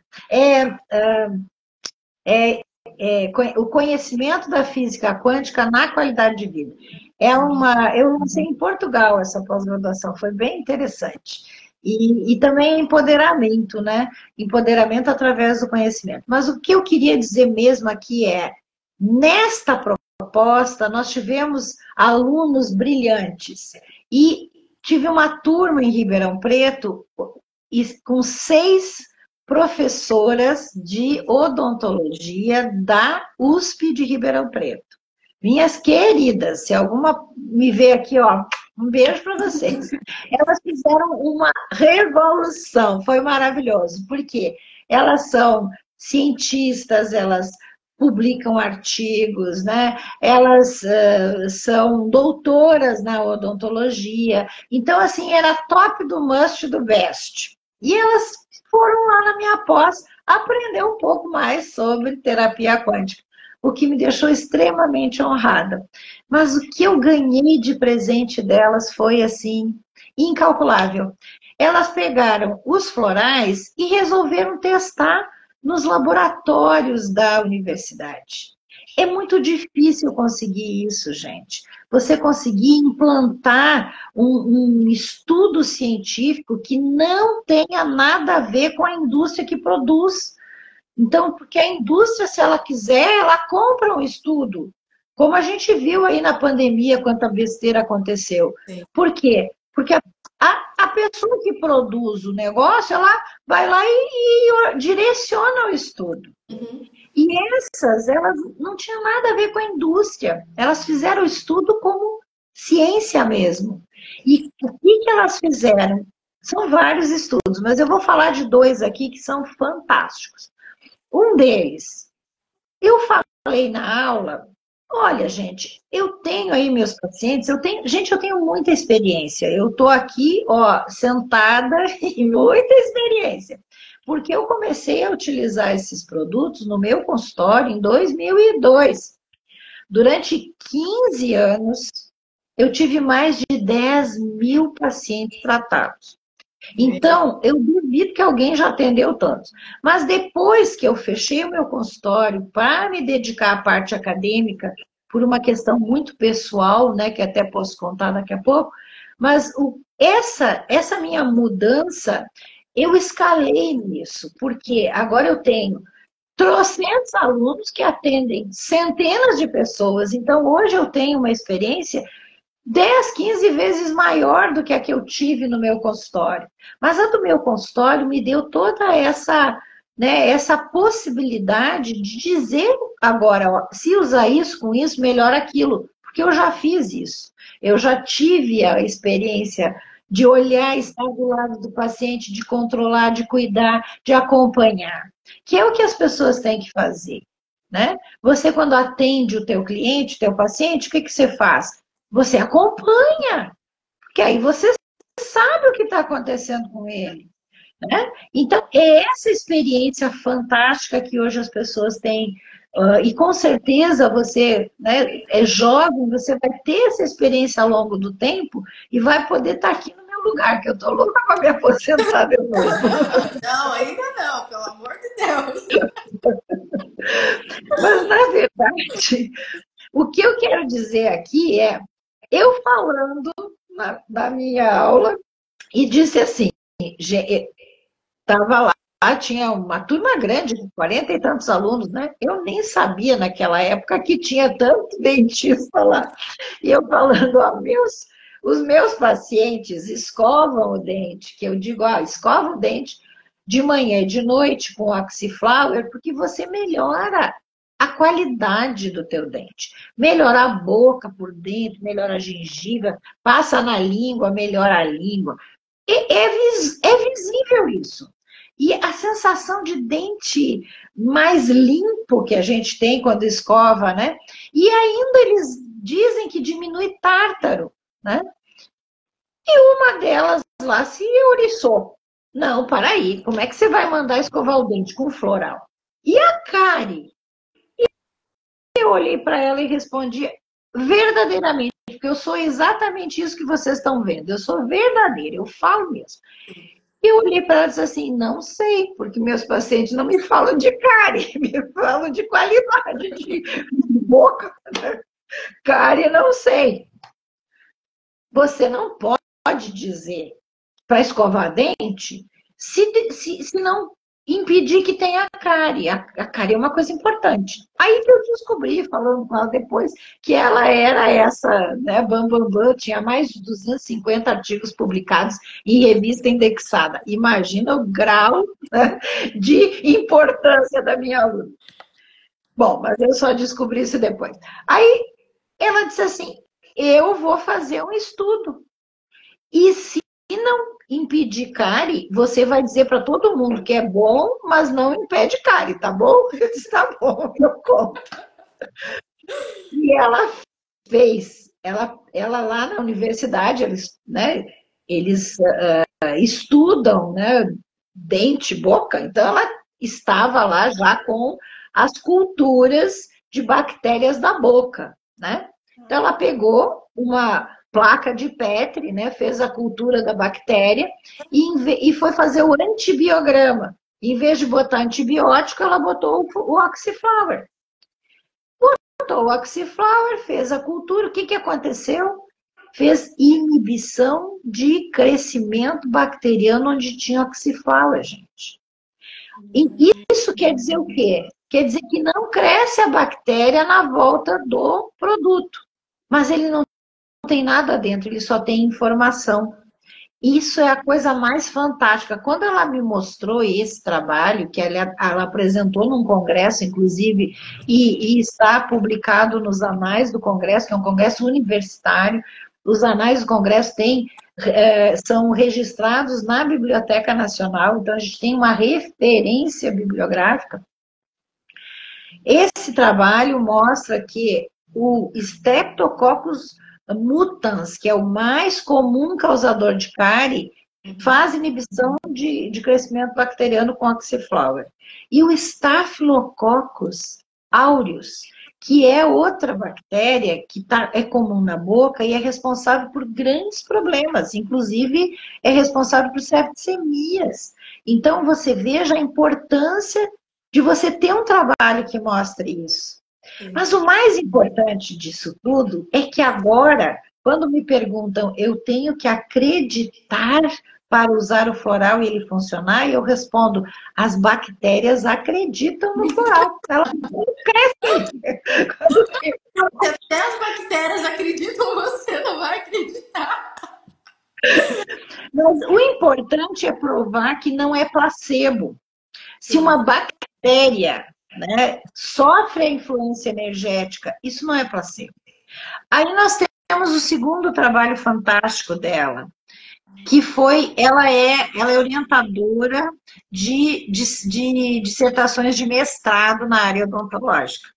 Speaker 2: O conhecimento da física quântica na qualidade de vida. Eu lancei em Portugal essa pós-graduação, foi bem interessante. E também empoderamento, né? Empoderamento através do conhecimento. Mas o que eu queria dizer mesmo aqui é, nesta proposta, nós tivemos alunos brilhantes. E tive uma turma em Ribeirão Preto com 6 professoras de odontologia da USP de Ribeirão Preto. Minhas queridas, se alguma me vê aqui, ó, um beijo para vocês. Elas fizeram uma revolução, foi maravilhoso, porque elas são cientistas, elas publicam artigos, né? Elas são doutoras na odontologia. Então, assim, era top do must do best. E elas foram lá na minha pós aprender um pouco mais sobre terapia quântica, o que me deixou extremamente honrada. Mas o que eu ganhei de presente delas foi, assim, incalculável. Elas pegaram os florais e resolveram testar nos laboratórios da universidade. É muito difícil conseguir isso, gente. Você conseguir implantar um estudo científico que não tenha nada a ver com a indústria que produz. Então, porque a indústria, se ela quiser, ela compra um estudo. Como a gente viu aí na pandemia, quanta besteira aconteceu.
Speaker 1: Sim.
Speaker 2: Por quê? Porque a pessoa que produz o negócio, ela vai lá e direciona o estudo.
Speaker 1: Uhum.
Speaker 2: E elas não tinham nada a ver com a indústria. Elas fizeram o estudo como ciência mesmo. E o que elas fizeram? São vários estudos, mas eu vou falar de 2 aqui que são fantásticos. Um deles, eu falei na aula, olha, gente, eu tenho aí meus pacientes, eu tenho muita experiência. Eu estou aqui, ó, sentada e muita experiência. Porque eu comecei a utilizar esses produtos no meu consultório em 2002. Durante 15 anos, eu tive mais de 10 mil pacientes tratados. Então, eu duvido que alguém já atendeu tantos. Mas depois que eu fechei o meu consultório para me dedicar à parte acadêmica, por uma questão muito pessoal, né, que até posso contar daqui a pouco, mas essa minha mudança, eu escalei nisso, porque agora eu tenho trocentos alunos que atendem centenas de pessoas. Então, hoje eu tenho uma experiência 10, 15 vezes maior do que a que eu tive no meu consultório. Mas a do meu consultório me deu toda essa, né, essa possibilidade de dizer agora, ó, se usar isso com isso, melhor aquilo. Porque eu já fiz isso. Eu já tive a experiência de olhar, estar do lado do paciente, de controlar, de cuidar, de acompanhar. Que é o que as pessoas têm que fazer. Né? Você, quando atende o teu cliente, o teu paciente, o que você faz? Você acompanha, porque aí você sabe o que está acontecendo com ele. Né? Então, é essa experiência fantástica que hoje as pessoas têm. E com certeza você, né, é jovem, você vai ter essa experiência ao longo do tempo e vai poder estar aqui no meu lugar, que eu estou louca para me aposentar de novo.
Speaker 1: Não, ainda não, pelo amor de Deus.
Speaker 2: Mas, na verdade, o que eu quero dizer aqui é, eu falando na minha aula e disse assim, estava lá, tinha uma turma grande, 40 e tantos alunos, né? Eu nem sabia naquela época que tinha tanto dentista lá. E eu falando, ó, os meus pacientes escovam o dente, que eu digo, ó, escova o dente de manhã e de noite com Oxyflower, porque você melhora a qualidade do teu dente. Melhora a boca por dentro, melhora a gengiva, passa na língua, melhora a língua. É visível isso. E a sensação de dente mais limpo que a gente tem quando escova, né? E ainda eles dizem que diminui tártaro, né? E uma delas lá se ouriçou. Não, para aí, como é que você vai mandar escovar o dente com floral? E a cárie? Eu olhei para ela e respondi verdadeiramente, porque eu sou exatamente isso que vocês estão vendo. Eu sou verdadeira, eu falo mesmo. Eu olhei para ela e disse assim, não sei, porque meus pacientes não me falam de cárie, me falam de qualidade de boca. Cárie, não sei. Você não pode dizer para escovar dente se não impedir que tenha cárie. A cárie é uma coisa importante. Aí que eu descobri, falando com ela depois, que ela era essa, né, bam, tinha mais de 250 artigos publicados em revista indexada. Imagina o grau, né, de importância da minha aluna. Bom, mas eu só descobri isso depois. Aí ela disse assim, eu vou fazer um estudo. E se não impedir cárie, você vai dizer para todo mundo que é bom, mas não impede cárie, tá bom? Eu disse, tá bom, eu conto. E ela fez, ela lá na universidade, eles estudam, né, dente, boca, então ela estava lá já com as culturas de bactérias da boca, né? Então ela pegou uma placa de Petri, né, fez a cultura da bactéria e foi fazer o antibiograma. Em vez de botar antibiótico, ela botou o oxiflower. Botou o oxiflower, fez a cultura. O que aconteceu? Fez inibição de crescimento bacteriano onde tinha oxiflower, gente. E isso quer dizer o quê? Quer dizer que não cresce a bactéria na volta do produto. Mas ele não tem nada dentro, ele só tem informação. Isso é a coisa mais fantástica. Quando ela me mostrou esse trabalho, que ela apresentou num congresso, inclusive, e está publicado nos anais do congresso, que é um congresso universitário, os anais do congresso são registrados na Biblioteca Nacional, então a gente tem uma referência bibliográfica. Esse trabalho mostra que o Streptococcus mutans, que é o mais comum causador de cárie, faz inibição de crescimento bacteriano com oxiflower. E o Staphylococcus aureus, que é outra bactéria que é comum na boca e é responsável por grandes problemas, inclusive é responsável por septicemias. Então, você veja a importância de você ter um trabalho que mostre isso. Mas o mais importante disso tudo é que agora, quando me perguntam, eu tenho que acreditar para usar o floral e ele funcionar, eu respondo, as bactérias acreditam no floral, elas não crescem.
Speaker 1: Até as bactérias acreditam, você não vai acreditar.
Speaker 2: Mas o importante é provar que não é placebo. Se uma bactéria, né, sofre a influência energética, isso não é placebo. Aí nós temos o segundo trabalho fantástico dela, que foi, ela é orientadora de dissertações de mestrado na área odontológica.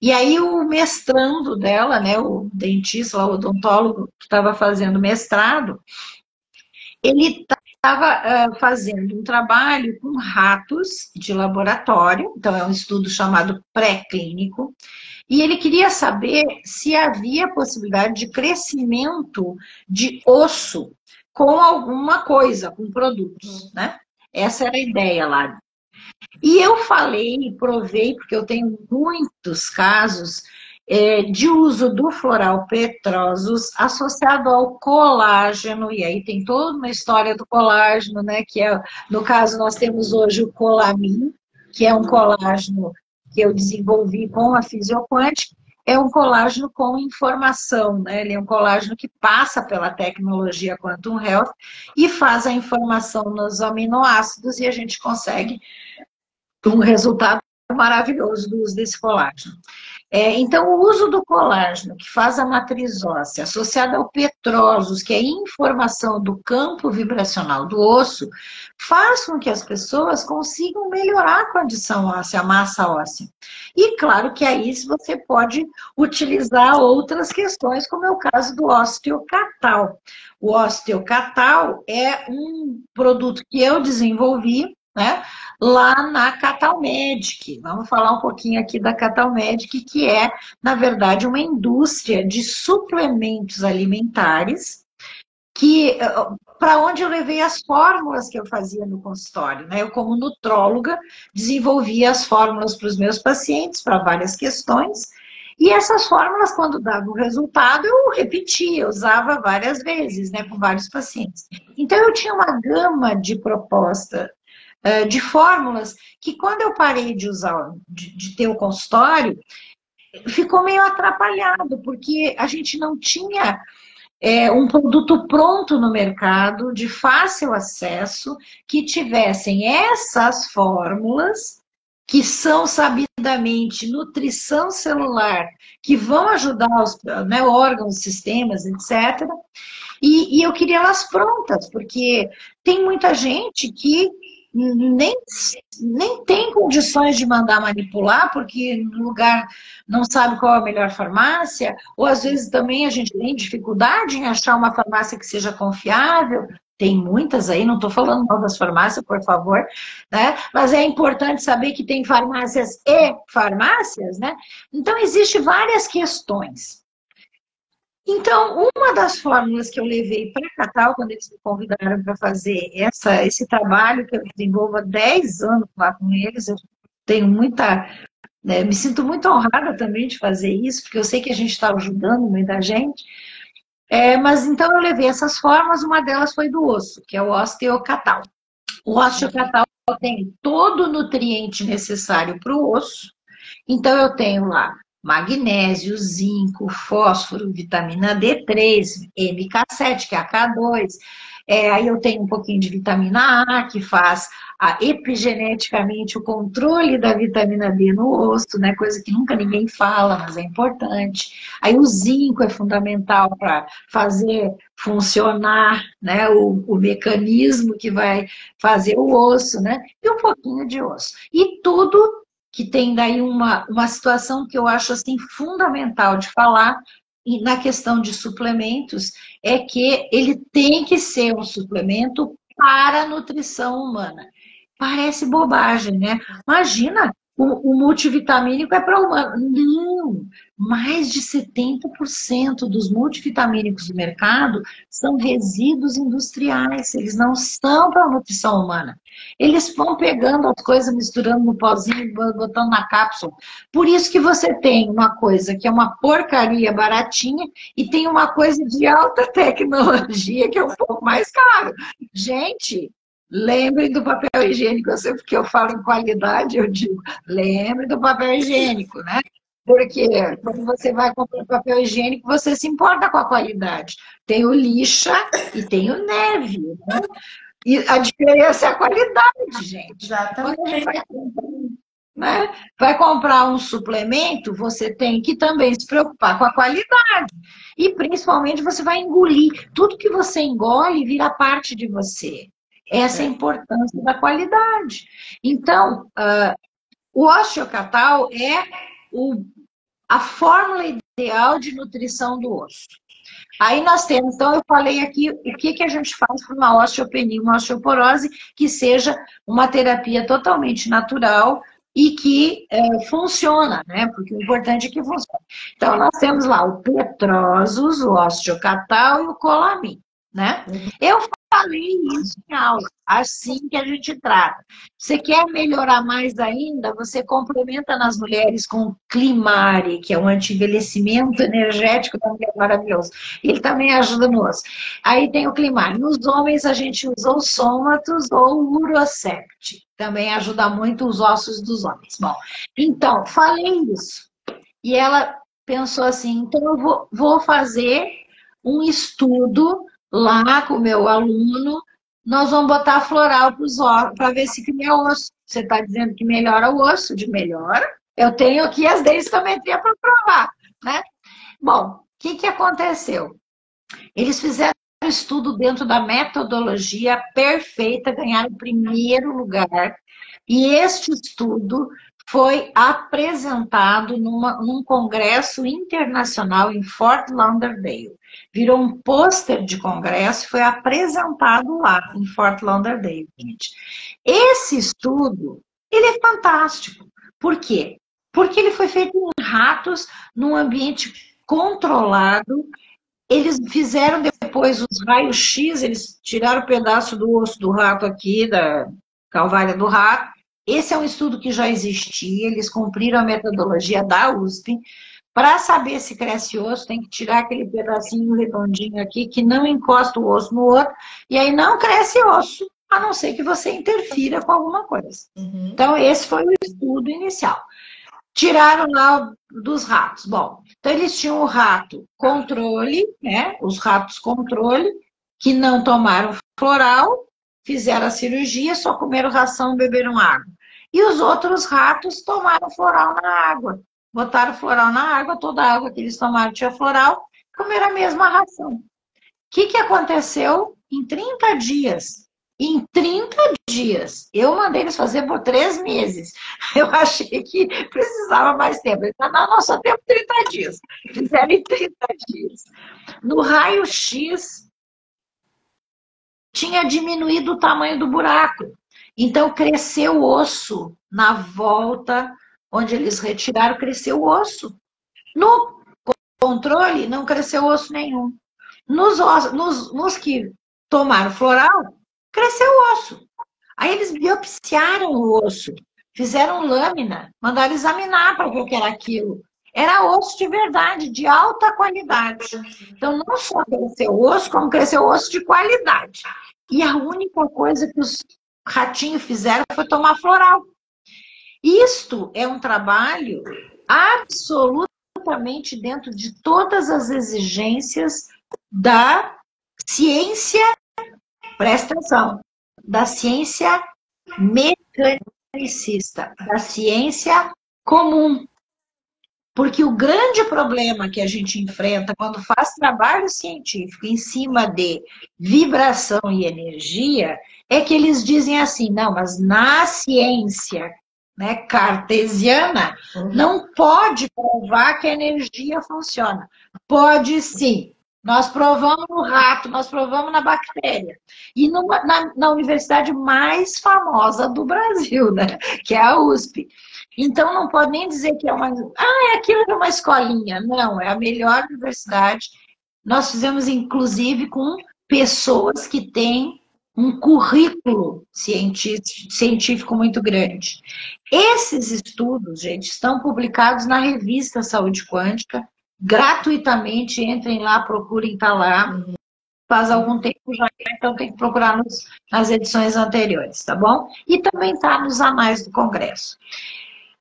Speaker 2: E aí o mestrando dela, né, o dentista, o odontólogo que estava fazendo mestrado, ele estava fazendo um trabalho com ratos de laboratório, então é um estudo chamado pré-clínico, e ele queria saber se havia possibilidade de crescimento de osso com alguma coisa, com produtos, né? Essa era a ideia lá. E eu falei, provei, porque eu tenho muitos casos de uso do floral petrosus associado ao colágeno, e aí tem toda uma história do colágeno, né? Que é, no caso, nós temos hoje o colamin, que é um colágeno que eu desenvolvi com a Fisioquântica, é um colágeno com informação, né? Ele é um colágeno que passa pela tecnologia Quantum Health e faz a informação nos aminoácidos e a gente consegue um resultado maravilhoso do uso desse colágeno. Então, o uso do colágeno, que faz a matriz óssea, associada ao petróleos, que é informação do campo vibracional do osso, faz com que as pessoas consigam melhorar a condição óssea, a massa óssea. E claro que aí você pode utilizar outras questões, como é o caso do osteocatal. O osteocatal é um produto que eu desenvolvi, né, lá na Catalmedic. Vamos falar um pouquinho aqui da Catalmedic, que é, na verdade, uma indústria de suplementos alimentares que para onde eu levei as fórmulas que eu fazia no consultório, né? Eu, como nutróloga, desenvolvia as fórmulas para os meus pacientes, para várias questões, e essas fórmulas, quando davam resultado, eu repetia, eu usava várias vezes, né, com vários pacientes. Então, eu tinha uma gama de proposta de fórmulas que, quando eu parei de usar, de ter o consultório, ficou meio atrapalhado, porque a gente não tinha um produto pronto no mercado, de fácil acesso, que tivessem essas fórmulas, que são sabidamente nutrição celular, que vão ajudar os, né, órgãos, sistemas, etc. E eu queria elas prontas, porque tem muita gente que nem, nem tem condições de mandar manipular, porque no lugar não sabe qual é a melhor farmácia, ou às vezes também a gente tem dificuldade em achar uma farmácia que seja confiável. Tem muitas aí, não estou falando mal das farmácias, por favor, né? Mas é importante saber que tem farmácias e farmácias, né? Então, existem várias questões. Então, uma das fórmulas que eu levei para Catal, quando eles me convidaram para fazer esse trabalho, que eu desenvolvo há 10 anos lá com eles, eu tenho muita, né, me sinto muito honrada também de fazer isso, porque eu sei que a gente está ajudando muita gente. Mas então eu levei essas fórmulas, uma delas foi do osso, que é o osteocatal. O osteocatal tem todo o nutriente necessário para o osso, então eu tenho lá magnésio, zinco, fósforo, vitamina D3, MK7, que é a K2. Aí eu tenho um pouquinho de vitamina A, que faz epigeneticamente o controle da vitamina D no osso, né? Coisa que nunca ninguém fala, mas é importante. Aí o zinco é fundamental para fazer funcionar, né, o mecanismo que vai fazer o osso, né? E um pouquinho de osso. E tudo que tem daí uma situação que eu acho assim fundamental de falar na questão de suplementos, é que ele tem que ser um suplemento para a nutrição humana. Parece bobagem, né? Imagina, o multivitamínico é para humano. Não! Mais de 70% dos multivitamínicos do mercado são resíduos industriais, eles não são para a nutrição humana. Eles vão pegando as coisas, misturando no pozinho, botando na cápsula. Por isso que você tem uma coisa que é uma porcaria baratinha e tem uma coisa de alta tecnologia que é um pouco mais caro. Gente, lembrem do papel higiênico. Eu sempre que eu falo em qualidade, eu digo, lembre do papel higiênico, né? Porque quando você vai comprar papel higiênico, você se importa com a qualidade. Tem o lixa e tem o neve, né? E a diferença é a qualidade, gente. Quando a gente vai comprar um suplemento, você tem que também se preocupar com a qualidade. E principalmente você vai engolir. Tudo que você engole vira parte de você. Essa é a importância da qualidade. Então, o osteocatal é a fórmula ideal de nutrição do osso. Aí nós temos, então eu falei aqui o que a gente faz para uma osteopenia, uma osteoporose, que seja uma terapia totalmente natural e que funciona, né? Porque o importante é que funcione. Então nós temos lá o petrosus, o osteocatal e o colamin, né? Eu falei isso em aula, assim que a gente trata. Você quer melhorar mais ainda, você complementa nas mulheres com o Climare, que é um anti-envelhecimento energético também maravilhoso. Ele também ajuda no osso. Aí tem o Climare. Nos homens a gente usa o Somatus ou o Urocept. Também ajuda muito os ossos dos homens. Bom, então, falei isso. E ela pensou assim, então eu vou fazer um estudo lá com o meu aluno, nós vamos botar floral para os ossos, para ver se cria osso. Você está dizendo que melhora o osso? De melhora, Eu tenho aqui as densitometria para provar, né? Bom, o que aconteceu? Eles fizeram um estudo dentro da metodologia perfeita, ganharam o primeiro lugar. E este estudo foi apresentado num congresso internacional em Fort Lauderdale. Virou um pôster de congresso e foi apresentado lá em Fort Lauderdale, gente. Esse estudo, ele é fantástico. Por quê? Porque ele foi feito em ratos, num ambiente controlado. Eles fizeram depois os raios-x, eles tiraram um pedaço do osso do rato aqui, da calvária do rato. Esse é um estudo que já existia, eles cumpriram a metodologia da USP. Para saber se cresce osso, tem que tirar aquele pedacinho redondinho aqui, que não encosta o osso no outro, e aí não cresce osso, a não ser que você interfira com alguma coisa.
Speaker 1: Uhum.
Speaker 2: Então, esse foi o estudo inicial. Tiraram lá dos ratos. Bom, então eles tinham o rato controle, né? Os ratos controle, que não tomaram floral, fizeram a cirurgia, só comeram ração, beberam água. E os outros ratos tomaram floral na água. Botaram floral na água, toda a água que eles tomaram tinha floral, comeram a mesma ração. O que aconteceu em 30 dias? Em 30 dias. Eu mandei eles fazer por 3 meses. Eu achei que precisava mais tempo. Eles falaram, não, nós só temos 30 dias. Fizeram em 30 dias. No raio-x, tinha diminuído o tamanho do buraco. Então, cresceu o osso. Na volta, onde eles retiraram, cresceu o osso. No controle, não cresceu osso nenhum. Nos que tomaram floral, cresceu o osso. Aí eles biopsiaram o osso, fizeram lâmina, mandaram examinar para ver o que era aquilo. Era osso de verdade, de alta qualidade. Então, não só cresceu o osso, como cresceu o osso de qualidade. E a única coisa que os ratinhos fizeram foi tomar floral. Isto é um trabalho absolutamente dentro de todas as exigências da ciência, presta atenção, da ciência mecanicista, da ciência comum. Porque o grande problema que a gente enfrenta quando faz trabalho científico em cima de vibração e energia é que eles dizem assim, não, mas na ciência, né, cartesiana, não pode provar que a energia funciona. Pode sim. Nós provamos no rato, nós provamos na bactéria. E na universidade mais famosa do Brasil, né, que é a USP. Então, não pode nem dizer que é uma... aquilo é uma escolinha. Não, é a melhor universidade. Nós fizemos, inclusive, com pessoas que têm um currículo científico muito grande. Esses estudos, gente, estão publicados na revista Saúde Quântica, gratuitamente. Entrem lá, procurem, está lá. Faz algum tempo já, então tem que procurar nas edições anteriores, tá bom? E também está nos anais do Congresso.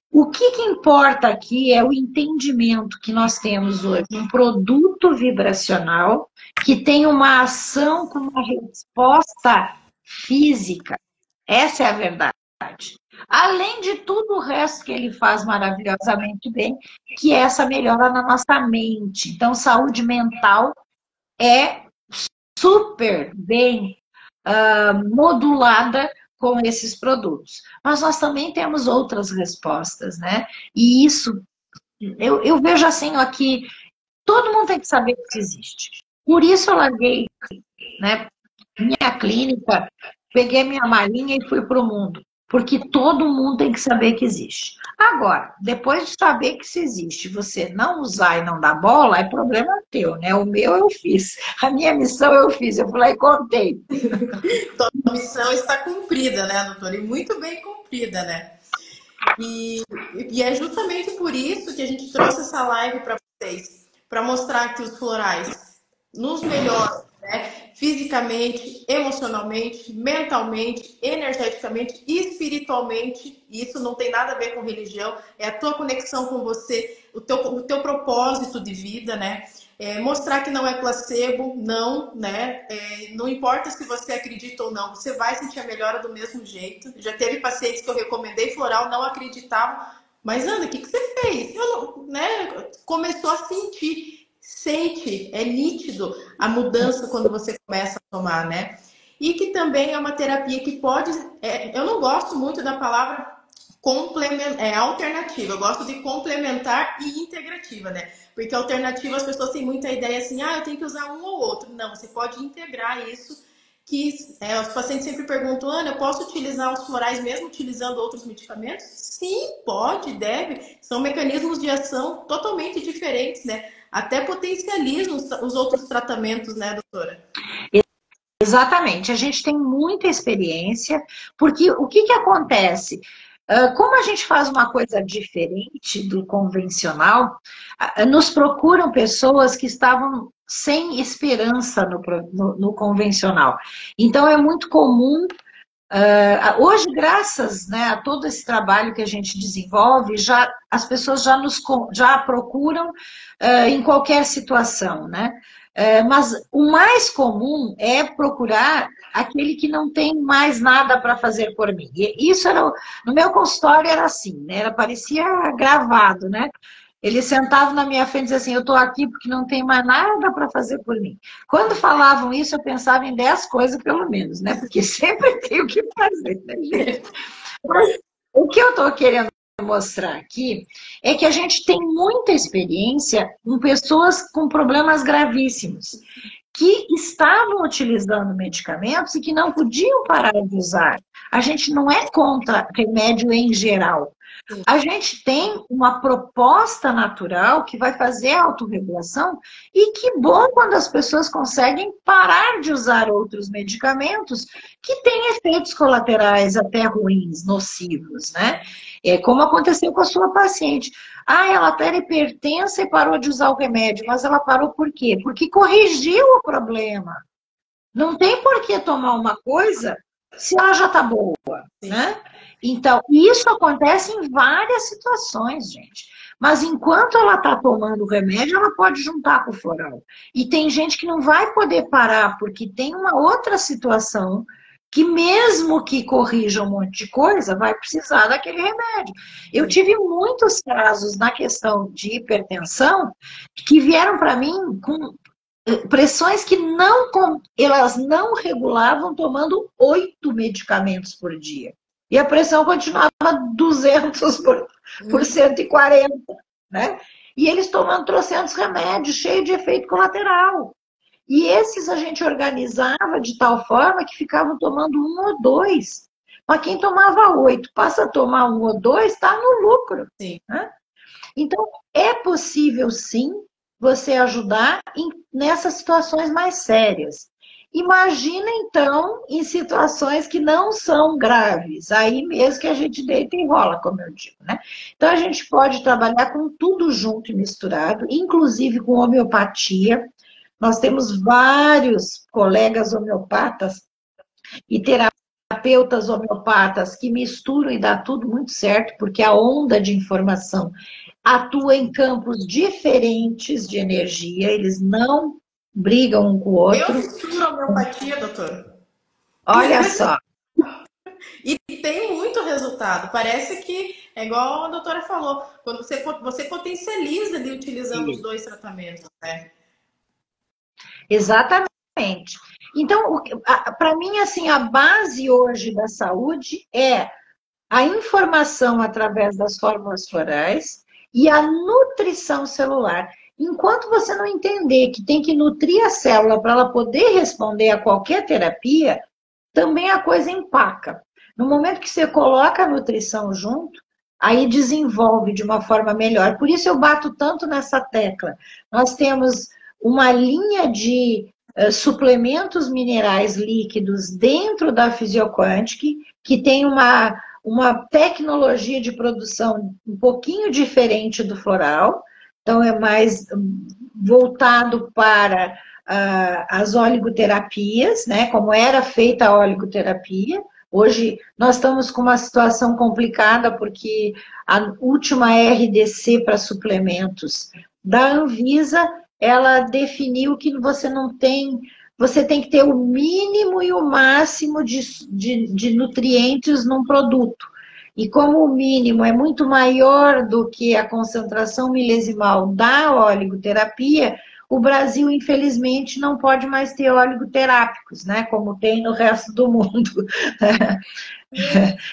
Speaker 2: O que importa aqui é o entendimento que nós temos hoje, um produto vibracional que tem uma ação com uma resposta física. Essa é a verdade. Além de tudo o resto que ele faz maravilhosamente bem, que é essa melhora na nossa mente. Então, saúde mental é super bem modulada com esses produtos. Mas nós também temos outras respostas, né? E isso, eu vejo assim, ó, que todo mundo tem que saber que existe. Por isso eu larguei, né, minha clínica, peguei minha malinha e fui para o mundo. Porque todo mundo tem que saber que existe. Agora, depois de saber que isso existe, você não usar e não dar bola, é problema teu, né? O meu eu fiz. A minha missão eu fiz. Eu falei, contei.
Speaker 1: Então, a missão está cumprida, né, doutora? E muito bem cumprida, né? E é justamente por isso que a gente trouxe essa live para vocês, para mostrar que os florais nos melhoram, né? Fisicamente, emocionalmente, mentalmente, energeticamente, espiritualmente. E isso não tem nada a ver com religião, é a tua conexão com você, o teu propósito de vida, né? Mostrar que não é placebo, não, né? Não importa se você acredita ou não, você vai sentir a melhora do mesmo jeito. Já teve pacientes que eu recomendei floral, não acreditavam, mas Ana, o que você fez? Eu não, né? Começou a sentir, sente, é nítido a mudança quando você começa a tomar, né? E que também é uma terapia que pode, eu não gosto muito da palavra alternativa, eu gosto de complementar e integrativa, né? Porque alternativa as pessoas têm muita ideia assim, eu tenho que usar um ou outro. Não, você pode integrar isso, que os pacientes sempre perguntam, Ana, eu posso utilizar os florais mesmo utilizando outros medicamentos? Sim, pode, deve. São mecanismos de ação totalmente diferentes, né? Até potencializam os outros tratamentos, né, doutora?
Speaker 2: Exatamente, a gente tem muita experiência, porque o que acontece? Como a gente faz uma coisa diferente do convencional, nos procuram pessoas que estavam sem esperança no convencional. Então, é muito comum. Hoje, graças, né, a todo esse trabalho que a gente desenvolve, as pessoas já procuram em qualquer situação, né? Mas o mais comum é procurar aquele que não tem mais nada para fazer por mim. E isso no meu consultório era assim, né? Parecia gravado, né? Eles sentavam na minha frente e diziam assim, eu estou aqui porque não tem mais nada para fazer por mim. Quando falavam isso, eu pensava em 10 coisas, pelo menos, né? Porque sempre tem o que fazer, né, gente? Mas o que eu estou querendo mostrar aqui é que a gente tem muita experiência com pessoas com problemas gravíssimos, que estavam utilizando medicamentos e que não podiam parar de usar. A gente não é contra remédio em geral. A gente tem uma proposta natural que vai fazer a autorregulação e que bom quando as pessoas conseguem parar de usar outros medicamentos que têm efeitos colaterais até ruins, nocivos, né? Como aconteceu com a sua paciente. Ela era hipertensa e parou de usar o remédio, mas ela parou por quê? Porque corrigiu o problema. Não tem por que tomar uma coisa se ela já está boa, né? Então, isso acontece em várias situações, gente. Mas enquanto ela está tomando o remédio, ela pode juntar com o floral. E tem gente que não vai poder parar, porque tem uma outra situação que mesmo que corrija um monte de coisa, vai precisar daquele remédio. Eu tive muitos casos na questão de hipertensão que vieram para mim com pressões que elas não regulavam tomando 8 medicamentos por dia. E a pressão continuava 200 por 140, né? E eles tomando trocentos remédios, cheio de efeito colateral. E esses a gente organizava de tal forma que ficavam tomando 1 ou 2. Mas quem tomava 8 passa a tomar 1 ou 2, está no lucro.
Speaker 1: Sim.
Speaker 2: Né? Então, é possível, sim, você ajudar nessas situações mais sérias. Imagina, então, em situações que não são graves, aí mesmo que a gente deita e rola, como eu digo, né? Então, a gente pode trabalhar com tudo junto e misturado, inclusive com homeopatia. Nós temos vários colegas homeopatas e terapeutas homeopatas que misturam e dá tudo muito certo, porque a onda de informação atua em campos diferentes de energia, eles não brigam um com o outro.
Speaker 1: Eu misturo a homeopatia, doutora.
Speaker 2: Olha só.
Speaker 1: E tem muito resultado. Parece que é igual a doutora falou, quando você potencializa ali utilizando os dois tratamentos, né?
Speaker 2: Exatamente. Então, para mim, assim, a base hoje da saúde é a informação através das fórmulas florais e a nutrição celular. Enquanto você não entender que tem que nutrir a célula para ela poder responder a qualquer terapia, também a coisa empaca. No momento que você coloca a nutrição junto, aí desenvolve de uma forma melhor. Por isso eu bato tanto nessa tecla. Nós temos uma linha de suplementos minerais líquidos dentro da Physioquantic, que tem uma tecnologia de produção um pouquinho diferente do floral, então é mais voltado para as oligoterapias, né, como era feita a oligoterapia. Hoje nós estamos com uma situação complicada porque a última RDC para suplementos da Anvisa, ela definiu que você tem que ter o mínimo e o máximo de nutrientes num produto. e como o mínimo é muito maior do que a concentração milesimal da oligoterapia, o Brasil, infelizmente, não pode mais ter oligoterápicos, né? Como tem no resto do mundo.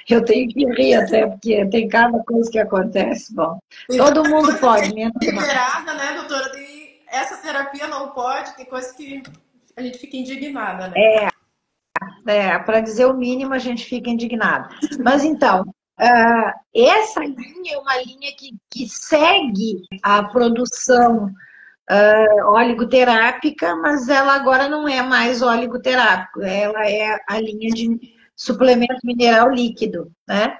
Speaker 2: Eu tenho que rir até, porque tem cada coisa que acontece. Bom,
Speaker 1: Então,
Speaker 2: todo
Speaker 1: tem
Speaker 2: mundo
Speaker 1: coisa que
Speaker 2: pode,
Speaker 1: é
Speaker 2: menos nós.
Speaker 1: liberada, né, doutora? Tem, essa terapia não pode, tem coisa que a gente fica indignada, né?
Speaker 2: Para dizer o mínimo, a gente fica indignado. Mas então, essa linha é uma linha que segue a produção oligoterápica, mas ela agora não é mais oligoterápico, ela é a linha de suplemento mineral líquido, né?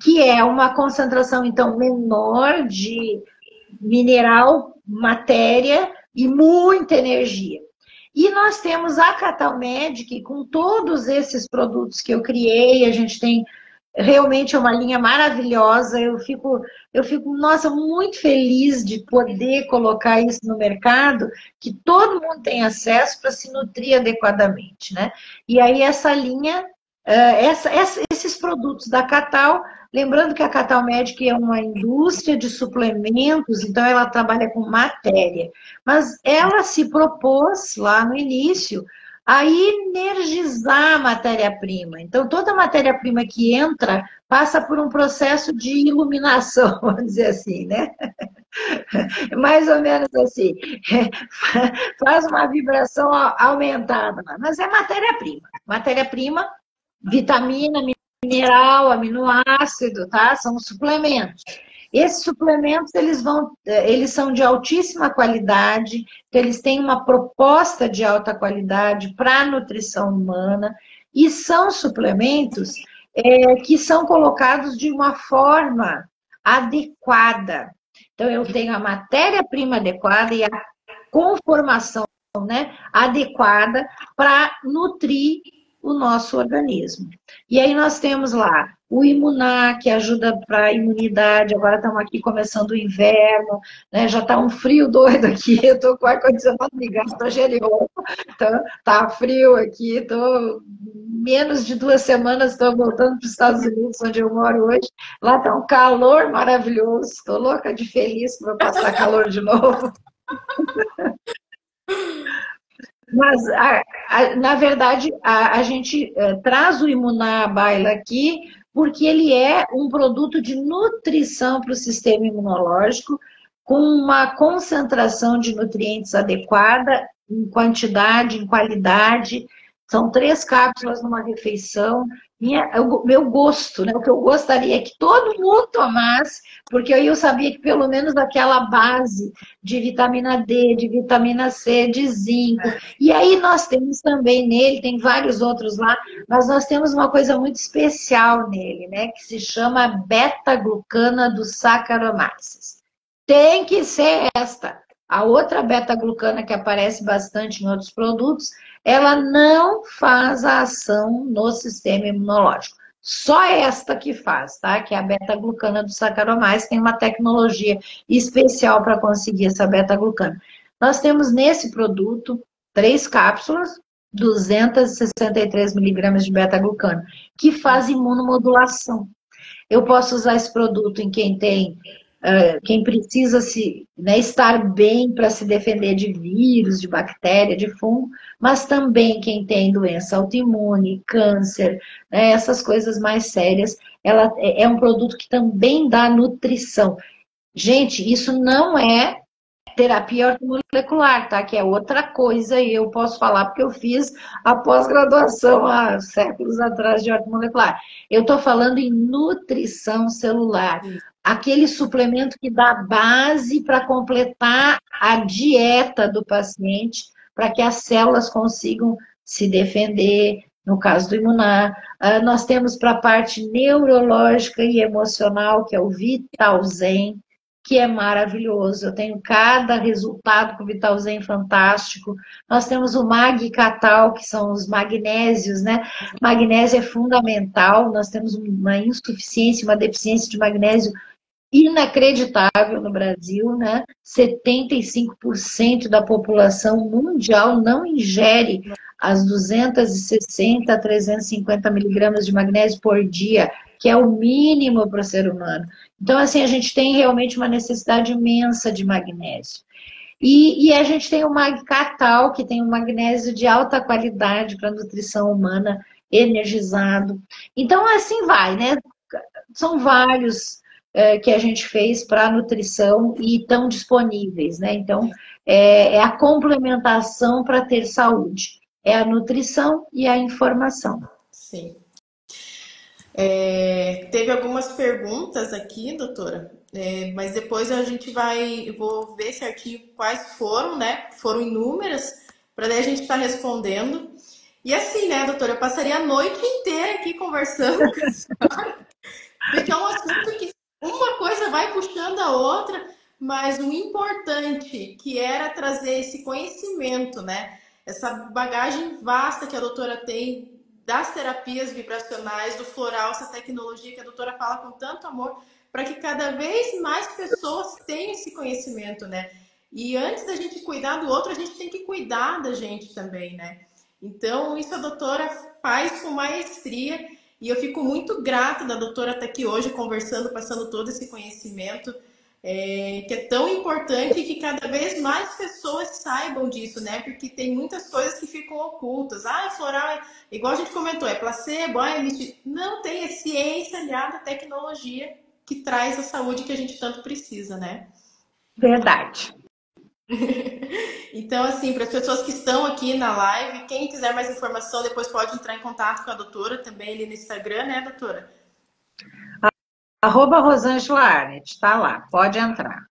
Speaker 2: Que é uma concentração, então, menor de mineral, matéria e muita energia. E nós temos a Catal Medic, com todos esses produtos que eu criei, a gente tem realmente uma linha maravilhosa, eu fico, nossa, muito feliz de poder colocar isso no mercado, que todo mundo tem acesso para se nutrir adequadamente, né? E aí essa linha, esses produtos da Catal, lembrando que a Catal Medic é uma indústria de suplementos, então ela trabalha com matéria, mas ela se propôs lá no início a energizar a matéria-prima. Então, toda matéria-prima que entra passa por um processo de iluminação, vamos dizer assim, né? Mais ou menos assim. Faz uma vibração aumentada, mas é matéria-prima. Matéria-prima, vitamina, mineral, aminoácido, tá? São suplementos. Esses suplementos, eles são de altíssima qualidade, então eles têm uma proposta de alta qualidade para a nutrição humana, e são suplementos que são colocados de uma forma adequada. Então, eu tenho a matéria-prima adequada e a conformação, né, adequada para nutrir o nosso organismo. E aí nós temos lá o Imunar, que ajuda para a imunidade. Agora estamos aqui começando o inverno, né? Já está um frio doido aqui, eu estou com o ar-condicionado ligado, estou gelioso, então está frio aqui, estou menos de 2 semanas, estou voltando para os Estados Unidos, onde eu moro hoje. Lá está um calor maravilhoso, estou louca de feliz que vai passar calor de novo. Mas, na verdade, a gente traz o Imunar à baila aqui porque ele é um produto de nutrição para o sistema imunológico, com uma concentração de nutrientes adequada, em quantidade, em qualidade. São 3 cápsulas numa refeição. Meu gosto, né? O que eu gostaria é que todo mundo tomasse, porque aí eu sabia que pelo menos aquela base de vitamina D, de vitamina C, de zinco. E aí nós temos também nele, tem vários outros lá, mas nós temos uma coisa muito especial nele, né? Que se chama beta-glucana dos Saccharomyces. Tem que ser esta. A outra beta-glucana que aparece bastante em outros produtos, ela não faz a ação no sistema imunológico. Só esta que faz, tá? Que é a beta-glucana do Saccharomyces, tem uma tecnologia especial para conseguir essa beta-glucana. Nós temos nesse produto 3 cápsulas, 263 miligramas de beta-glucana, que faz imunomodulação. Eu posso usar esse produto em quem tem, quem precisa estar bem para se defender de vírus, de bactéria, de fungo, mas também quem tem doença autoimune, câncer, né, essas coisas mais sérias. Ela é um produto que também dá nutrição. Gente, isso não é terapia ortomolecular, tá? Que é outra coisa, e eu posso falar porque eu fiz a pós-graduação há séculos atrás de ortomolecular. Eu estou falando em nutrição celular. Aquele suplemento que dá base para completar a dieta do paciente, para que as células consigam se defender, no caso do Imunar. Nós temos para a parte neurológica e emocional, que é o Vitalzen, que é maravilhoso. Eu tenho cada resultado com o Vitalzen fantástico. Nós temos o Mag-Catal, que são os magnésios, né? Magnésio é fundamental. Nós temos uma insuficiência, uma deficiência de magnésio inacreditável no Brasil, né? 75% da população mundial não ingere as 260 a 350 miligramas de magnésio por dia. que é o mínimo para o ser humano. Então, assim, a gente tem realmente uma necessidade imensa de magnésio. E a gente tem o Magcatal, que tem um magnésio de alta qualidade para nutrição humana, energizado. Então, assim vai, né? São vários que a gente fez para nutrição e estão disponíveis, né? Então, é a complementação para ter saúde. É a nutrição e a informação.
Speaker 1: Sim. Teve algumas perguntas aqui, doutora, mas depois a gente vai, eu vou ver certinho quais foram, né? Foram inúmeras, para daí a gente estar respondendo. E assim, né, doutora, eu passaria a noite inteira aqui conversando com a senhora, porque é um assunto que uma coisa vai puxando a outra, mas o importante que era trazer esse conhecimento, né? Essa bagagem vasta que a doutora tem das terapias vibracionais, do floral, essa tecnologia que a doutora fala com tanto amor, para que cada vez mais pessoas tenham esse conhecimento, né? E antes da gente cuidar do outro, a gente tem que cuidar da gente também, né? Então, isso a doutora faz com maestria e eu fico muito grata da doutora estar aqui hoje conversando, passando todo esse conhecimento que é tão importante e que cada vez mais pessoas saibam disso, né? Porque tem muitas coisas que ficam ocultas. Ah, floral, igual a gente comentou, é placebo, é não tem, é ciência aliada à tecnologia que traz a saúde que a gente tanto precisa, né?
Speaker 2: Verdade.
Speaker 1: Então, assim, para as pessoas que estão aqui na live, quem quiser mais informação, depois pode entrar em contato com a doutora também ali no Instagram, né, doutora?
Speaker 2: @Rosângela Arnet, está lá, pode entrar.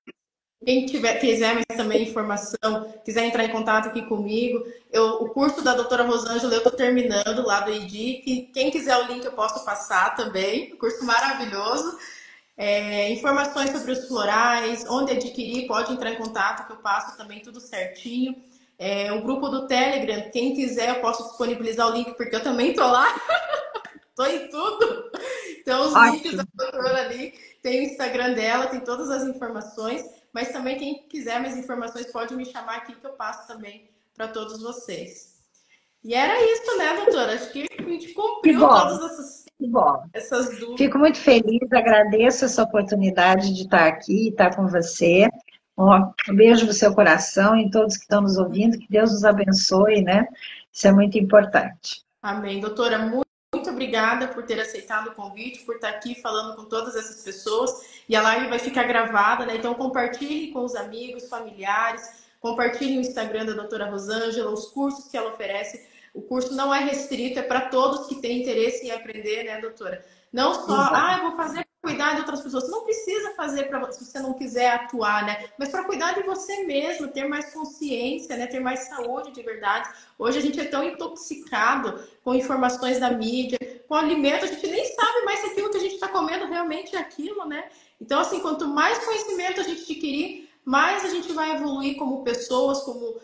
Speaker 1: Quem quiser mais também informação, quiser entrar em contato aqui comigo, o curso da doutora Rosângela eu estou terminando lá do IDIC. Quem quiser o link eu posso passar também. Curso maravilhoso. Informações sobre os florais, onde adquirir, pode entrar em contato que eu passo também tudo certinho. O grupo do Telegram, quem quiser eu posso disponibilizar o link porque eu também estou lá. Estou em tudo. Então, os links da doutora ali, tem o Instagram dela, tem todas as informações. Mas também, quem quiser mais informações, pode me chamar aqui que eu passo também para todos vocês. E era isso, né, doutora? Acho que a gente cumpriu todas essas dúvidas.
Speaker 2: Fico muito feliz, agradeço essa oportunidade de estar aqui, estar com você. Um beijo no seu coração e todos que estão nos ouvindo, que Deus nos abençoe, né? Isso é muito importante.
Speaker 1: Amém. Doutora, muito obrigada por ter aceitado o convite, por estar aqui falando com todas essas pessoas. E a live vai ficar gravada, né? Então compartilhe com os amigos, familiares, compartilhe o Instagram da doutora Rosângela, os cursos que ela oferece. O curso não é restrito, é para todos que têm interesse em aprender, né, doutora? Não só, eu vou fazer para cuidar de outras pessoas. Você não precisa fazer se você não quiser atuar, né? Mas para cuidar de você mesmo, ter mais consciência, né? Ter mais saúde de verdade. Hoje a gente é tão intoxicado com informações da mídia, com alimento, a gente nem sabe mais se aquilo que a gente está comendo realmente é aquilo, né? Então, assim, quanto mais conhecimento a gente adquirir, mais a gente vai evoluir como pessoas, como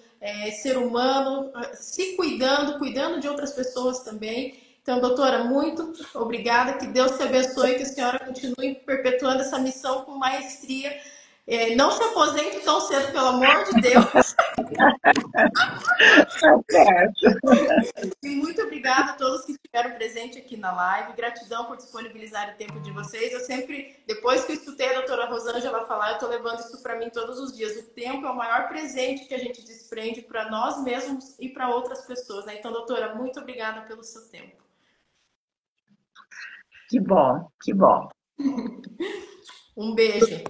Speaker 1: ser humano, se cuidando, cuidando de outras pessoas também. Então, doutora, muito obrigada, que Deus te abençoe, que a senhora continue perpetuando essa missão com maestria. Não se aposente tão cedo, pelo amor de Deus. E muito obrigada a todos que estiveram presentes aqui na live. Gratidão por disponibilizar o tempo de vocês. Eu sempre, depois que eu escutei a doutora Rosângela falar, eu estou levando isso para mim todos os dias. O tempo é o maior presente que a gente desprende para nós mesmos e para outras pessoas, né? Então, doutora, muito obrigada pelo seu tempo.
Speaker 2: Que bom, que bom.
Speaker 1: Um beijo.